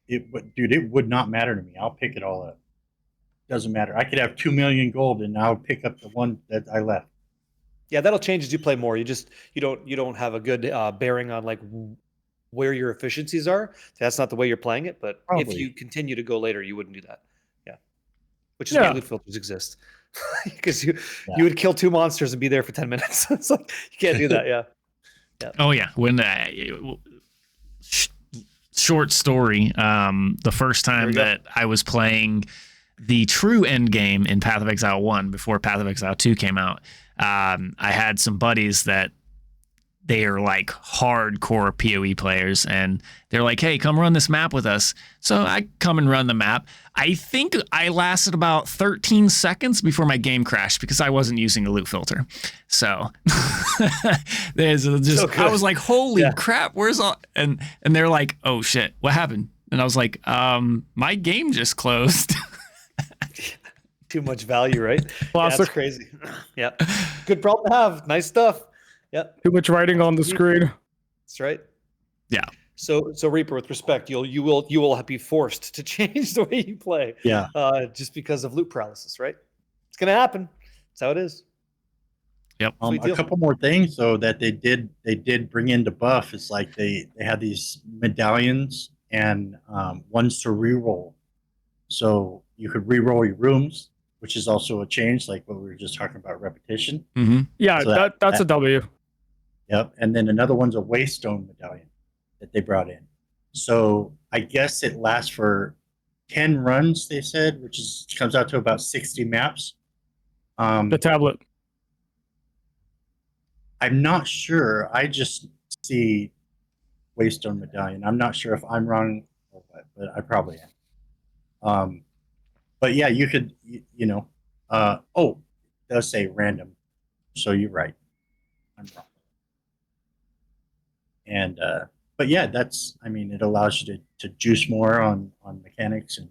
Dude, it would not matter to me. I'll pick it all up. Doesn't matter. I could have 2 million gold and I'll pick up the one that I left. Yeah, that'll change as you play more. You don't have a good bearing on like where your efficiencies are. That's not the way you're playing it. But if Probably. you continue to go later, you wouldn't do that. Yeah, which is Yeah. why loot filters exist, because you Yeah. would kill 2 monsters and be there for 10 minutes. It's like you can't do that. Yeah, Oh yeah. When short story. The first There time we go. that I was playing the true end game in Path of Exile 1 before Path of Exile 2 came out, I had some buddies that they are like hardcore PoE players, and they're like, hey, come run this map with us. So I come and run the map. I think I lasted about 13 seconds before my game crashed because I wasn't using a loot filter. So there's just, So I good. was like, holy Yeah. crap, where's all, and they're like, oh shit, what happened? And I was like, my game just closed. too much value, right? Yeah, Classic. that's crazy. Yeah, good problem to have. Nice stuff. Yep. Too much writing on the screen. That's right. Yeah. So Reaper, with respect, you will be forced to change the way you play, Yeah. just because of loot paralysis, right? It's gonna happen. That's how it is. Yep. Sweet A deal. couple more things though that they did bring into buff. It's like they had these medallions and ones to reroll, so you could reroll your rooms, which is also a change, like what we were just talking about, repetition. Mm-hmm. Yeah, So that's a W. Yep. And then another one's a waystone medallion that they brought in. So I guess it lasts for 10 runs, they said, which comes out to about 60 maps. The tablet. I'm not sure. I just see Waystone Medallion. I'm not sure if I'm wrong or what, but I probably am. But yeah, you could, oh, it does say random. So you're right. I'm wrong. And, but yeah, I mean, it allows you to juice more on mechanics and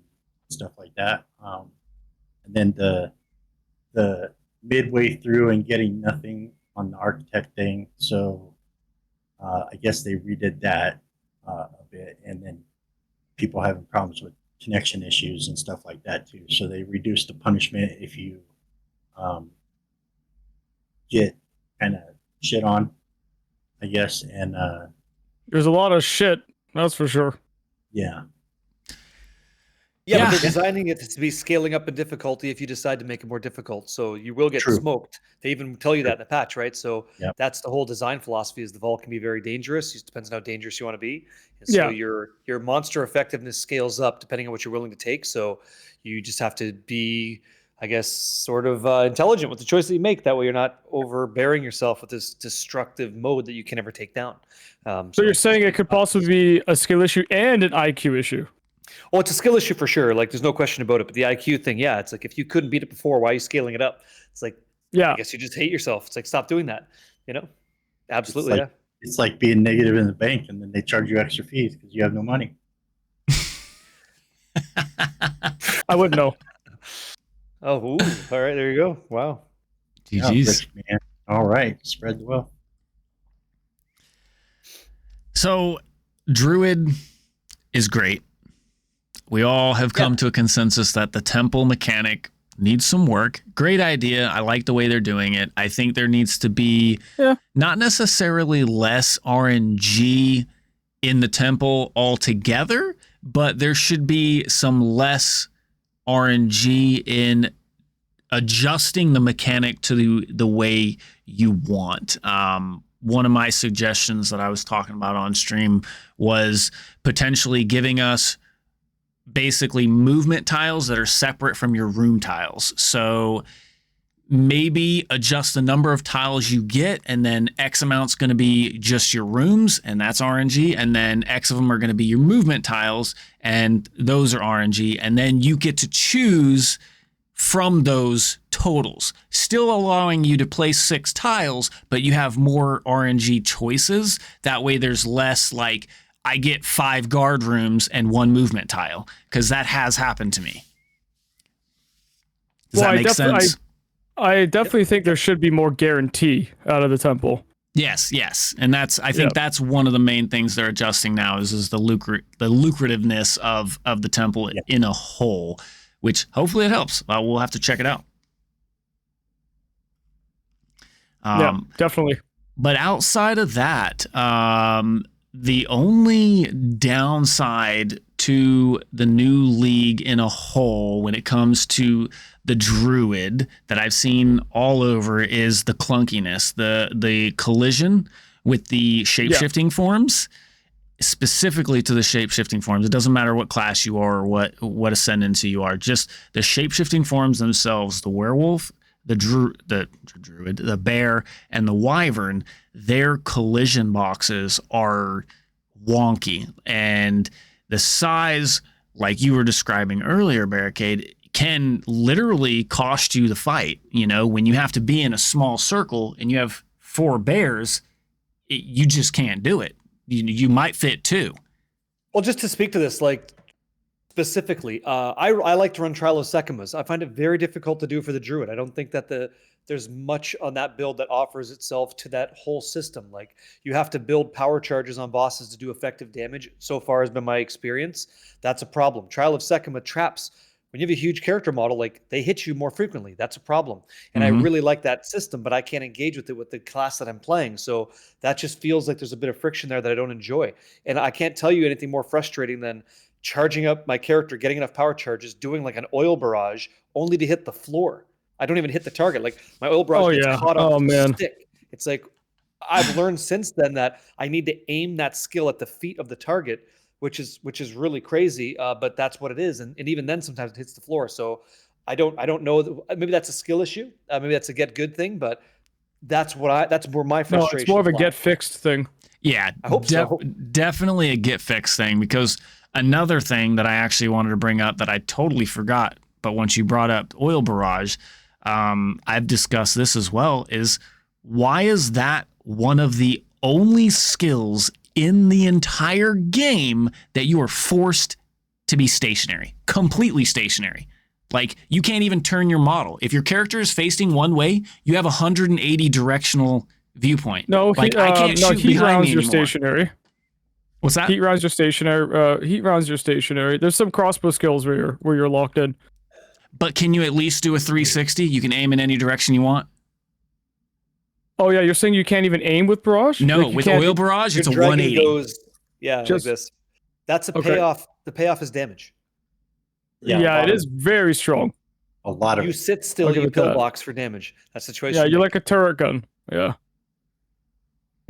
stuff like that. And then the midway through and getting nothing on the architect thing. So I guess they redid that a bit, and then people having problems with connection issues and stuff like that too. So they reduced the punishment if you get kind of shit on, I guess. And There's a lot of shit, that's for sure. yeah. Yeah, but Yeah. they're designing it to be scaling up in difficulty if you decide to make it more difficult. So you will get True. smoked. They even tell you that in the patch, right? So Yep. that's the whole design philosophy is the vault can be very dangerous. It depends on how dangerous you want to be. And so Yeah. your monster effectiveness scales up depending on what you're willing to take. So you just have to be, I guess, sort of intelligent with the choice that you make. That way you're not overbearing yourself with this destructive mode that you can never take down. So you're saying it could possibly be a skill issue and an IQ issue? Well, it's a skill issue for sure. Like, there's no question about it. But the IQ thing, yeah, it's like if you couldn't beat it before, why are you scaling it up? It's like, Yeah. I guess you just hate yourself. It's like, stop doing that. You know? Absolutely, It's like, It's like being negative in the bank, and then they charge you extra fees because you have no money. I wouldn't know. Oh, ooh, all right, there you go. Wow. Yeah, GG's. rich man. All right, spread the wealth. So, Druid is great. We all have come to a consensus that the temple mechanic needs some work. Great idea. I like the way they're doing it. I think there needs to be not necessarily less RNG in the temple altogether, but there should be some less RNG in adjusting the mechanic to the way you want. One of my suggestions that I was talking about on stream was potentially giving us basically movement tiles that are separate from your room tiles. So maybe adjust the number of tiles you get, and then X amount's going to be just your rooms, and that's RNG, and then X of them are going to be your movement tiles, and those are RNG, and then you get to choose from those totals, still allowing you to place 6 tiles, but you have more RNG choices. That way there's less like, I get 5 guard rooms and 1 movement tile, because that has happened to me. Does that make sense? I definitely think there should be more guarantee out of the temple. Yes. And I think that's one of the main things they're adjusting now is the lucrativeness of the temple in a whole, which hopefully it helps. We'll have to check it out. Yeah, definitely. But outside of that, the only downside to the new league in a whole when it comes to the Druid that I've seen all over is the clunkiness, the collision with the shape-shifting forms, specifically to the shape-shifting forms. It doesn't matter what class you are or what ascendancy you are, just the shape-shifting forms themselves, the werewolf, the druid, the bear, and the wyvern, their collision boxes are wonky, and the size, like you were describing earlier, Barricade, can literally cost you the fight. You know, when you have to be in a small circle and you have 4 bears, you just can't do it. You might fit 2. Well, just to speak to this, like specifically, I like to run Trial of Sekimas. I find it very difficult to do for the Druid. I don't think that there's much on that build that offers itself to that whole system. Like, you have to build power charges on bosses to do effective damage. So far has been my experience. That's a problem. Trial of Sekima traps, when you have a huge character model, like, they hit you more frequently. That's a problem. And I really like that system, but I can't engage with it with the class that I'm playing. So that just feels like there's a bit of friction there that I don't enjoy. And I can't tell you anything more frustrating than charging up my character, getting enough power charges, doing like an oil barrage only to hit the floor. I don't even hit the target. Like, my oil barrage gets caught on the stick. It's like, I've learned since then that I need to aim that skill at the feet of the target, which is really crazy. But that's what it is. And even then sometimes it hits the floor. So I don't know. Maybe that's a skill issue. Maybe that's a get good thing, but that's where my frustration. No, it's more of a get fixed thing. Yeah, I hope so. definitely a get fixed thing, because another thing that I actually wanted to bring up that I totally forgot, but once you brought up Oil Barrage, I've discussed this as well, is why is that one of the only skills in the entire game that you are forced to be stationary, completely stationary? Like, you can't even turn your model. If your character is facing one way, you have 180 directional viewpoint. No, like I can't shoot heat behind rounds me you're anymore. stationary. What's that? Heat rounds you're stationary. Heat rounds you're stationary. There's some crossbow skills where you're locked in. But can you at least do a 360? You can aim in any direction you want. Oh yeah, you're saying you can't even aim with barrage? No, Like, you with can't- Oil Barrage, Your it's a dragon 180. goes, like Just- this. That's a Okay. payoff. The payoff is damage. Yeah, it is very strong. A lot of You it. sit still, I'll give you it that. pillbox for damage. That's the choice. Yeah, you you're make. like a turret gun. Yeah.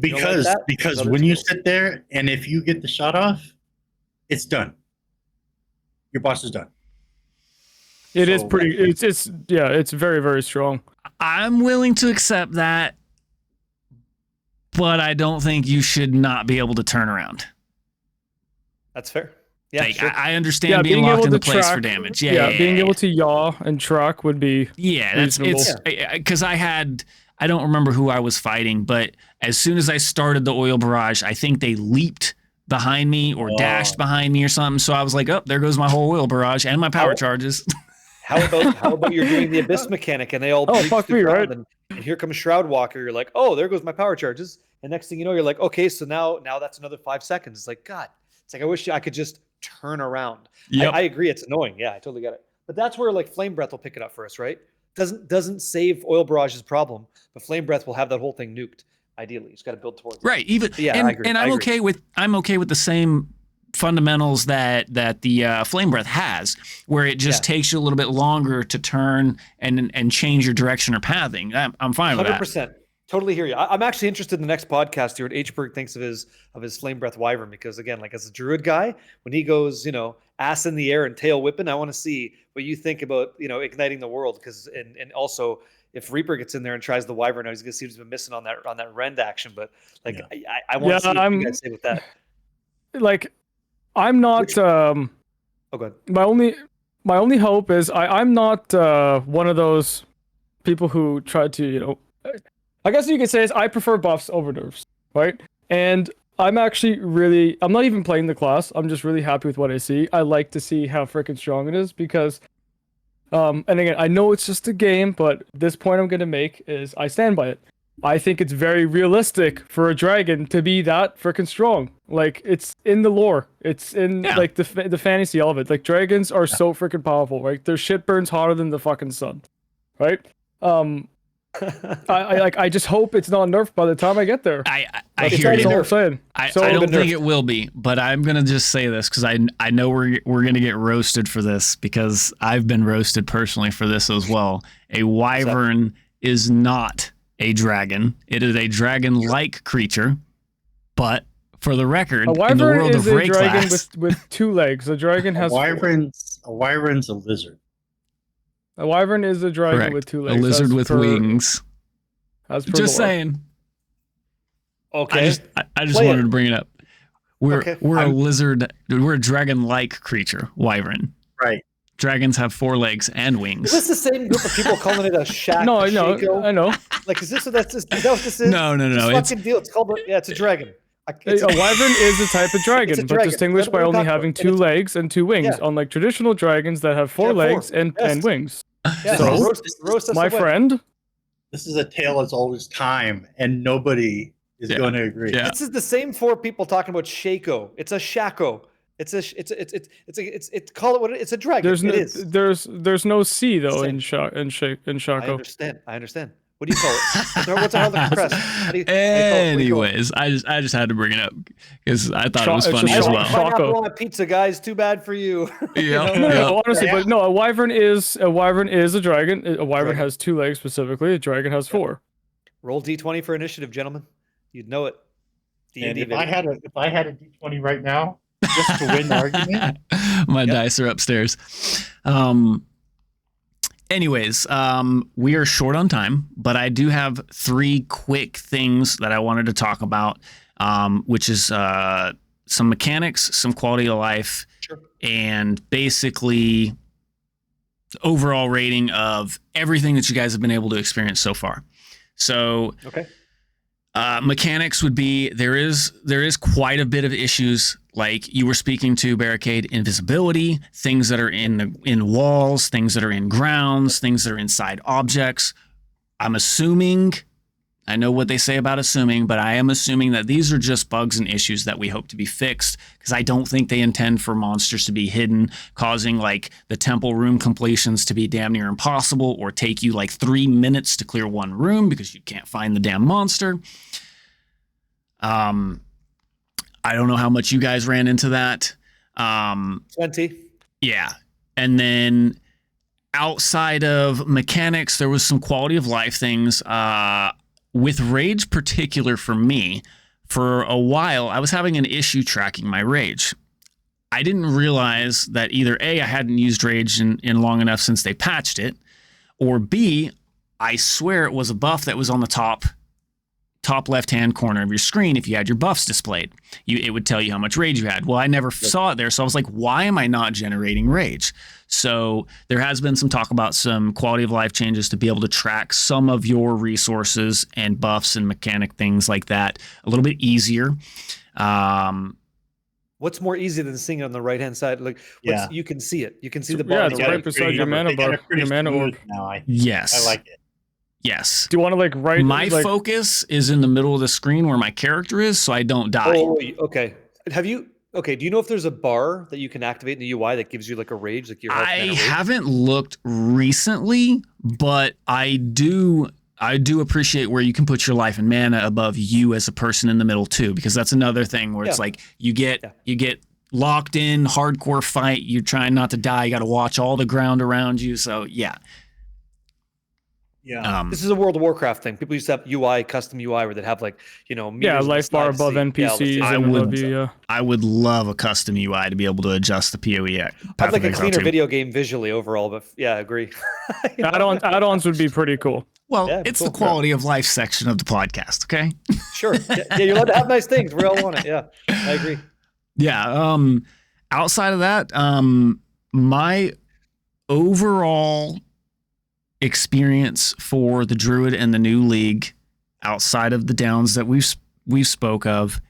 You don't like Because that? because There's other when you tools. sit there and if you get the shot off, it's done. Your boss is done. It is So- pretty. It's very very strong. I'm willing to accept that, but I don't think you should not be able to turn around. That's fair. Yeah, Like, sure. I understand Yeah, being being locked able into to place for track- damage. Being able to yaw and track would be. Yeah, that's reasonable. it's because I don't remember who I was fighting, but as soon as I started the Oil Barrage, I think they leaped behind me or dashed behind me or something. So I was like, oh, there goes my whole Oil Barrage and my power charges. How about you're doing the abyss mechanic and they all breach fuck the me, ground right? and here comes Shroud Walker. You're like, oh, there goes my power charges. And next thing you know, you're like, okay, so now that's another 5 seconds. It's like, God, it's like I wish I could just turn around. Yep. I agree, it's annoying. Yeah, I totally get it. But that's where like Flame Breath will pick it up for us, right? Doesn't save Oil Barrage's problem, but Flame Breath will have that whole thing nuked. Ideally, you just got to build towards it. Right. Even Yeah, and, I agree. and I I'm agree. okay with the same fundamentals that the Flame Breath has, where it just takes you a little bit longer to turn and change your direction or pathing. I'm fine with that. 100%. Totally hear you. I'm actually interested in the next podcast here what Hberg thinks of his Flame Breath Wyvern, because again, like as a Druid guy, when he goes, ass in the air and tail whipping, I want to see what you think about, igniting the world. Because and also if Reaper gets in there and tries the Wyvern, he's gonna see he's been missing on that rend action. But like I want to see what you guys say with that. Like, I'm not. Oh, good. My only hope is I'm not one of those people who try to, I guess you could say is I prefer buffs over nerfs, right? And I'm not even playing the class. I'm just really happy with what I see. I like to see how freaking strong it is because, and again, I know it's just a game, but this point I'm going to make is I stand by it. I think it's very realistic for a dragon to be that freaking strong. Like, it's in the lore. It's in like the fantasy element. Like, dragons are so freaking powerful, right? Their shit burns hotter than the fucking sun, right? I just hope it's not nerfed by the time I get there. I That's hear all you. I'm saying. I So- don't think it will be, but I'm gonna just say this because I know we're gonna get roasted for this because I've been roasted personally for this as well. A wyvern is not a dragon. It is a dragon-like creature, but for the record, A in the wyvern world is of a Ray dragon class, with 2 legs. A dragon A has wyvern's a lizard. a wyvern is a dragon correct, with 2 a legs. lizard as with per- wings. As per Just lore. saying. Okay. I just Play wanted it. to bring it up. We're Okay. a lizard. We're a dragon-like creature, wyvern. Right. Dragons have 4 legs and Is wings. this the same group of people calling it a shack? No, a I know, shako? I know. Like, is that what this is? No. It's fucking deal. It's called it's a dragon. A wyvern is a type of dragon, It's a but dragon. distinguished That's what by we're only talking having about. 2 legs and 2 wings, Yeah. unlike traditional dragons that have 4 Yeah, 4. legs and Yes. wings. Yeah, So, roast us my away. friend, This is a tale as old as time, and nobody is Yeah. going to agree. Yeah. This is the same 4 people talking about shako. It's a shako. It's call it what it's a dragon. there's it no is. there's no C though Same. in I Shaco. understand. What do you call it? What's a Harlequin crest? How do you call it? What do you call it? Anyways, I just had to bring it up because I thought it was It's funny just as I well. like Shaco. pineapple on my pizza, guys. Too bad for you. Yeah. No, honestly, Yeah. but no, a wyvern is a dragon. A wyvern Dragon. has 2 legs specifically. A dragon has 4. Roll d20 for initiative, gentlemen. You'd know it. And D&D, if baby. I had a D20 right now, just to win the argument, My dice are upstairs. Anyways, we are short on time, but I do have 3 quick things that I wanted to talk about, which is some mechanics, some quality of life, Sure. and basically overall rating of everything that you guys have been able to experience so far. So, Okay. mechanics would be there is quite a bit of issues, like you were speaking to, Barricade, invisibility, things that are in walls, things that are in grounds, things that are inside objects. I'm assuming, I know what they say about assuming, but I am assuming that these are just bugs and issues that we hope to be fixed, because I don't think they intend for monsters to be hidden, causing like the temple room completions to be damn near impossible, or take you like 3 minutes to clear one room because you can't find the damn monster. I don't know how much you guys ran into that. 20. Yeah. And then outside of mechanics, there was some quality of life things. With rage particular for me, for a while, I was having an issue tracking my rage. I didn't realize that either A, I hadn't used rage in long enough since they patched it, or B, I swear it was a buff that was on the top left-hand corner of your screen. If you had your buffs displayed, it would tell you how much rage you had. Well, I never saw it there, so I was like, why am I not generating rage? So there has been some talk about some quality of life changes to be able to track some of your resources and buffs and mechanic things like that a little bit easier. What's more easy than seeing it on the right hand side? Like, you can see it. You can see the bar. Yeah, on it's the right right. beside your mana bar, your mana orb. Now Yes. I like it. Yes. Do you want to like write? My like, focus is in the middle of the screen where my character is, so I don't die. Oh, okay. Do you know if there's a bar that you can activate in the UI that gives you like a rage, like your health mana I rage? haven't looked recently, but I do appreciate where you can put your life and mana above you as a person in the middle too, because that's another thing where it's like you get locked in, hardcore fight, you're trying not to die, you got to watch all the ground around you. So yeah. Yeah. This is a World of Warcraft thing. People used to have UI, custom UI, where they'd have like, meters on the life bar side to above see. NPCs I and would- above you. Yeah. I would love a custom UI to be able to adjust the PoE. I'd like a cleaner video game visually overall, but yeah, I agree. Add-ons would be pretty cool. Well, Yeah, it's cool. the quality of life section of the podcast, okay? Sure. Yeah, you're allowed to have nice things. We all want it. Yeah, I agree. Yeah. Outside of that, my overall experience for the Druid and the new league, outside of the downs that we've spoke of,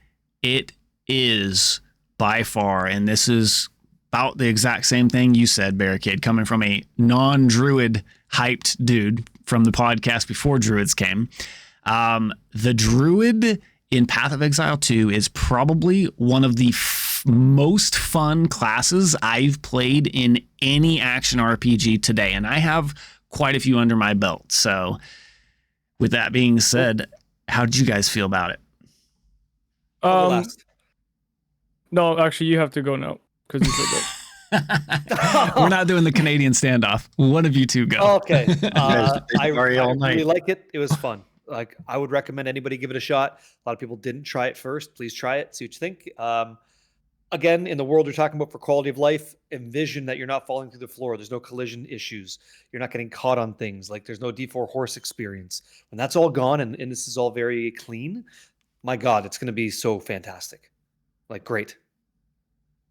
it is by far, and this is about the exact same thing you said, Barricade, coming from a non-Druid hyped dude from the podcast before Druids came. The Druid in Path of Exile 2 is probably one of the most fun classes I've played in any action RPG today, and I have quite a few under my belt. So with that being said, how did you guys feel about it? I'll go last. No, actually, you have to go now because you said that. We're not doing the Canadian standoff. One of you two go. Okay. I sorry all night. really like it. It was fun. Like, I would recommend anybody give it a shot. A lot of people didn't try it first. Please try it. See what you think. Again, in the world you're talking about for quality of life, envision that you're not falling through the floor. There's no collision issues. You're not getting caught on things. Like, there's no D4 horse experience. When that's all gone and this is all very clean, my God, it's going to be so fantastic. Like, great.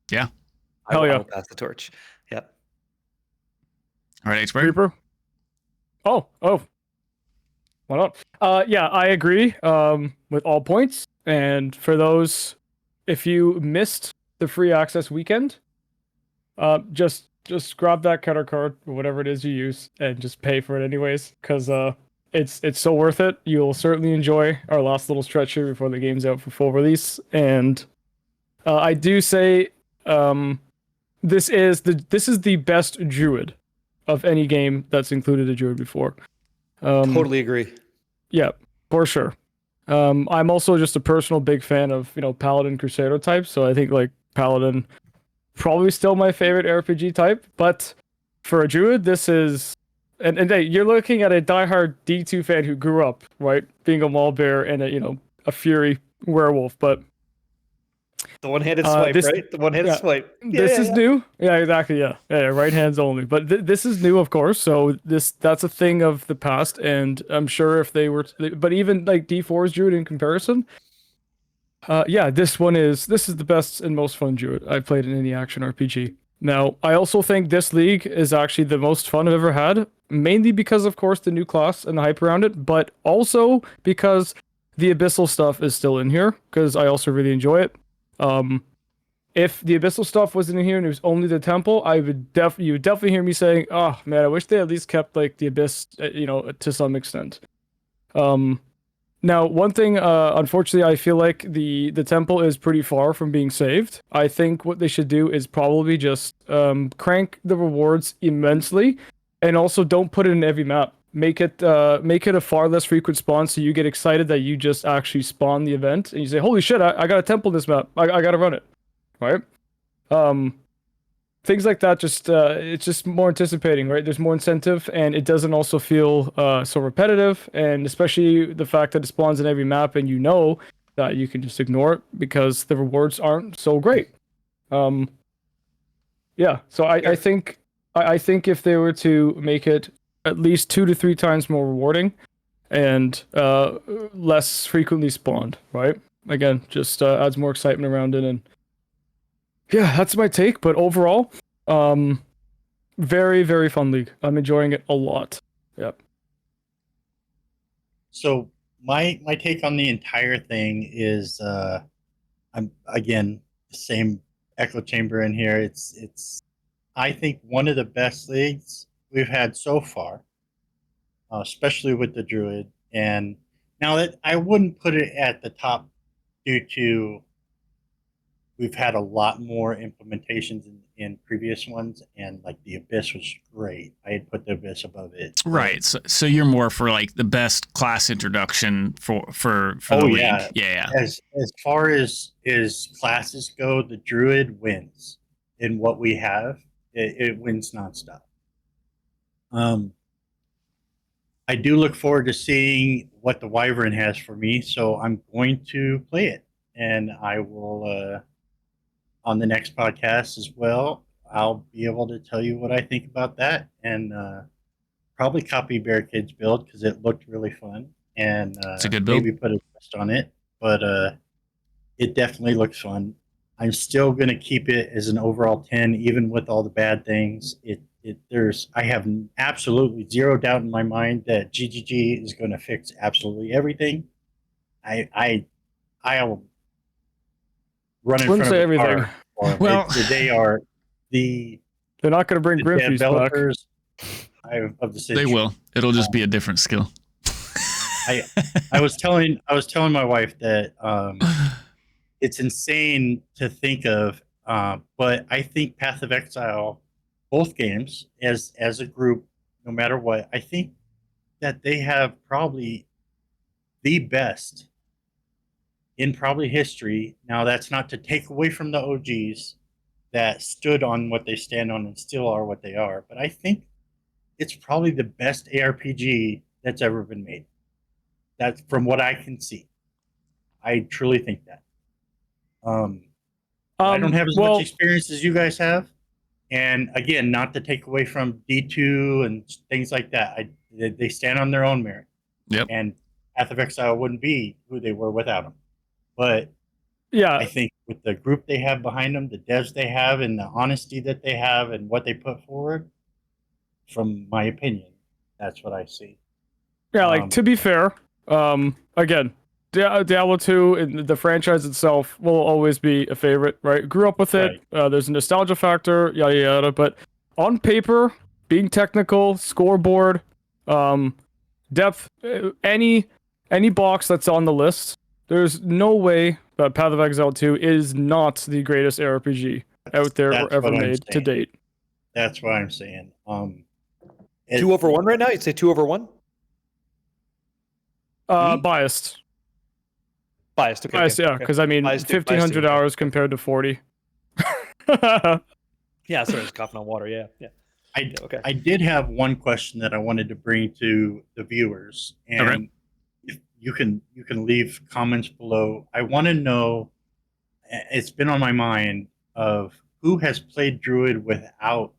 Yeah. Hell yeah. I will pass the torch. Yep. All right, expert. Reaper. Oh. Why not? Yeah, I agree with all points. And for those, if you missed the free access weekend, just grab that cutter card or whatever it is you use and just pay for it anyways, because it's so worth it. You'll certainly enjoy our last little stretch here before the game's out for full release. And I do say this is the best Druid of any game that's included a Druid before. Totally agree. Yeah, for sure. I'm also just a personal big fan of, Paladin Crusader types, so I think like Paladin probably still my favorite RPG type, but for a Druid, this is and hey, you're looking at a diehard D2 fan who grew up, right, being a Maulbear and a Fury Werewolf, but The one-handed swipe, this- right? The one-handed yeah, swipe. This is new. Yeah, exactly. Yeah, right hands only. But this is new, of course. So that's a thing of the past, and I'm sure if they were, but even like D4's Druid in comparison, yeah, this is the best and most fun Druid I've played in any action RPG. Now, I also think this league is actually the most fun I've ever had, mainly because, of course, the new class and the hype around it, but also because the Abyssal stuff is still in here, because I also really enjoy it. If the Abyssal stuff wasn't in here and it was only the Temple, you would definitely hear me saying, "Oh man, I wish they at least kept like the Abyss, to some extent." Now, one thing, unfortunately, I feel like the temple is pretty far from being saved. I think what they should do is probably just crank the rewards immensely, and also don't put it in every map. Make it a far less frequent spawn, so you get excited that you just actually spawn the event, and you say, "Holy shit, I got a temple in this map. I got to run it," right? Things like that, just it's just more anticipating, right? There's more incentive, and it doesn't also feel so repetitive, and especially the fact that it spawns in every map, and you know that you can just ignore it because the rewards aren't so great. Yeah, so I think if they were to make it at least 2 to 3 times more rewarding and less frequently spawned, right? Again, just adds more excitement around it, and yeah, that's my take. But overall, very, very fun league. I'm enjoying it a lot. Yep. So my take on the entire thing is I'm again the same echo chamber in here. It's I think one of the best leagues we've had so far, especially with the Druid. And now that I wouldn't put it at the top due to we've had a lot more implementations in previous ones, and like the Abyss was great. I had put the Abyss above it. Right. So you're more for like the best class introduction for the league. Yeah. As far as classes go, the Druid wins in what we have. It wins nonstop. I do look forward to seeing what the Wyvern has for me, so I'm going to play it, and I will on the next podcast as well. I'll be able to tell you what I think about that, and probably copy Bear Kid's build because it looked really fun, and it's a good build. Maybe put a twist on it, but it definitely looks fun. I'm still going to keep it as an overall 10, even with all the bad things. I have absolutely zero doubt in my mind that GGG is going to fix absolutely everything. I'll run in front of the everything. car. Well, They're not going to bring the Grimfeast back. developers of the They will. It'll just be a different skill. I was telling my wife that it's insane to think of, but I think Path of Exile, both games as a group, no matter what, I think that they have probably the best in probably history. Now, that's not to take away from the OGs that stood on what they stand on and still are what they are, but I think it's probably the best ARPG that's ever been made. That's from what I can see. I truly think that. I don't have as much experience as you guys have, and again, not to take away from D2 and things like that. They stand on their own merit. Yep. And Path of Exile wouldn't be who they were without them. But yeah, I think with the group they have behind them, the devs they have, and the honesty that they have, and what they put forward, from my opinion, that's what I see. Yeah, like to be fair, again, Diablo 2 and the franchise itself will always be a favorite, right? Grew up with it. Right. There's a nostalgia factor, yada yada. But on paper, being technical, scoreboard, depth, any box that's on the list, there's no way that Path of Exile 2 is not the greatest ARPG out there or ever made to date. That's what I'm saying. 2 over 1 right now? You'd say 2 over 1? Biased. Okay. Biased, yeah, because I mean, 1,500 hours compared to 40. Yeah, sorry, I was coughing on water. Yeah. I did have one question that I wanted to bring to the viewers, and if you can leave comments below. I want to know, it's been on my mind of who has played Druid without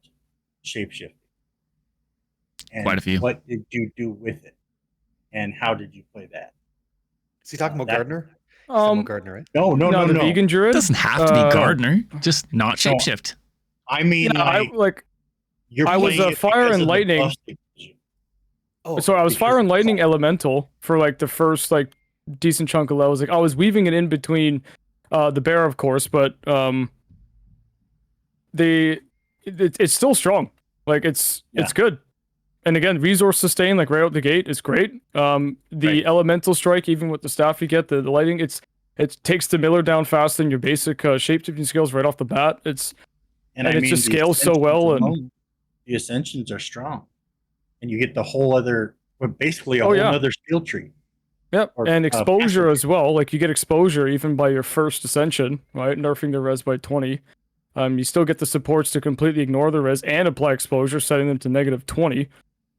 shapeshifting. And Quite a few. What did you do with it? And how did you play that? Is he talking about that- Gardener? He's talking about Gardener, right? No. the vegan druid It doesn't have to be Gardener, just not shapeshift. I mean, Yeah, you're I was, playing it fire because and of the lightning. buffs it gives you. Oh, So I was because fire and it's lightning all- elemental for like the first like decent chunk of levels. Like I was weaving it in between the bear, of course, but it's still strong. Like it's good. And again, resource sustain like right out the gate is great. The Right. elemental strike, even with the staff you get, the lighting, it takes the miller down faster than your basic shapeshifting skills right off the bat. And it just the scales so well, and- alone, the ascensions are strong, and you get the whole other, well, basically a Oh, whole yeah. other skill tree. Yep, Or, and exposure passive. as well. Like you get exposure even by your first ascension, right? Nerfing the res by 20. You still get the supports to completely ignore the res and apply exposure, setting them to -20.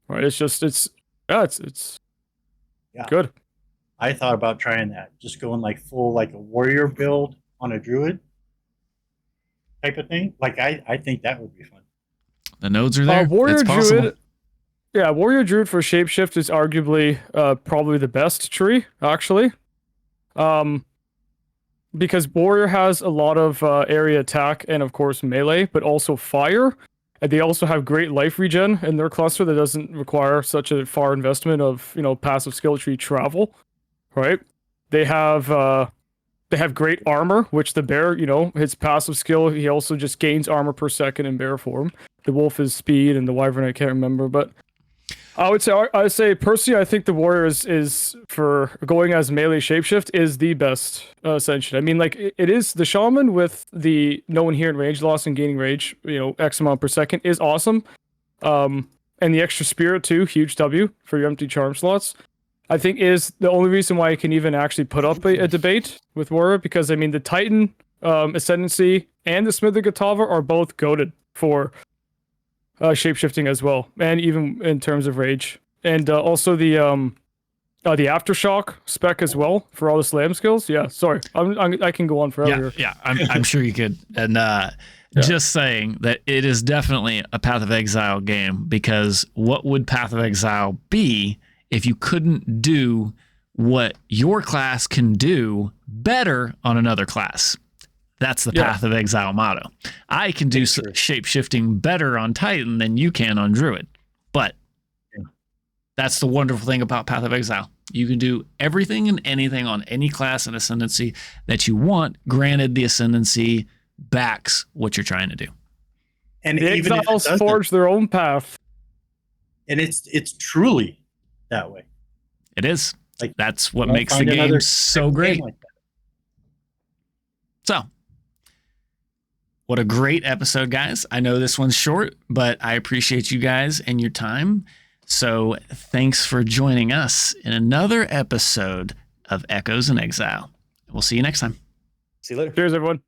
Right? It's Yeah. good. I thought about trying that, just going like full like a warrior build on a druid type of thing. Like I think that would be fun. The nodes are there. Warrior it's possible. Druid. Yeah, Warrior Druid for shapeshift is arguably probably the best tree, actually. Because Warrior has a lot of area attack and of course melee, but also fire. And they also have great life regen in their cluster that doesn't require such a far investment of, passive skill tree travel. Right? They have great armor, which the bear, his passive skill, he also just gains armor per second in bear form. The wolf is speed, and the wyvern I can't remember, but I would say personally, I think the warrior is for going as melee shapeshift is the best ascension. I mean, like it is the shaman with the no inherent range loss and gaining rage, X amount per second is awesome. And the extra spirit too, huge W for your empty charm slots. I think is the only reason why I can even actually put up a debate with warrior, because I mean the Titan ascendancy and the Smith of Gatava are both goated for shapeshifting as well, and even in terms of rage, and also the aftershock spec as well for all the slam skills. Yeah, sorry, I can go on forever. Yeah, I'm sure you could. And just saying that it is definitely a Path of Exile game, because what would Path of Exile be if you couldn't do what your class can do better on another class? That's the Path of Exile motto. I can do shape-shifting better on Titan than you can on Druid. But that's the wonderful thing about Path of Exile. You can do everything and anything on any class and ascendancy that you want, granted the ascendancy backs what you're trying to do. And The even if it exiles doesn't, forge their own path. and it's truly that way. It is. Like, that's what I'll makes the find another game so game great. like that. So, what a great episode, guys. I know this one's short, but I appreciate you guys and your time. So, thanks for joining us in another episode of Echoes in Exile. We'll see you next time. See you later. Cheers, everyone.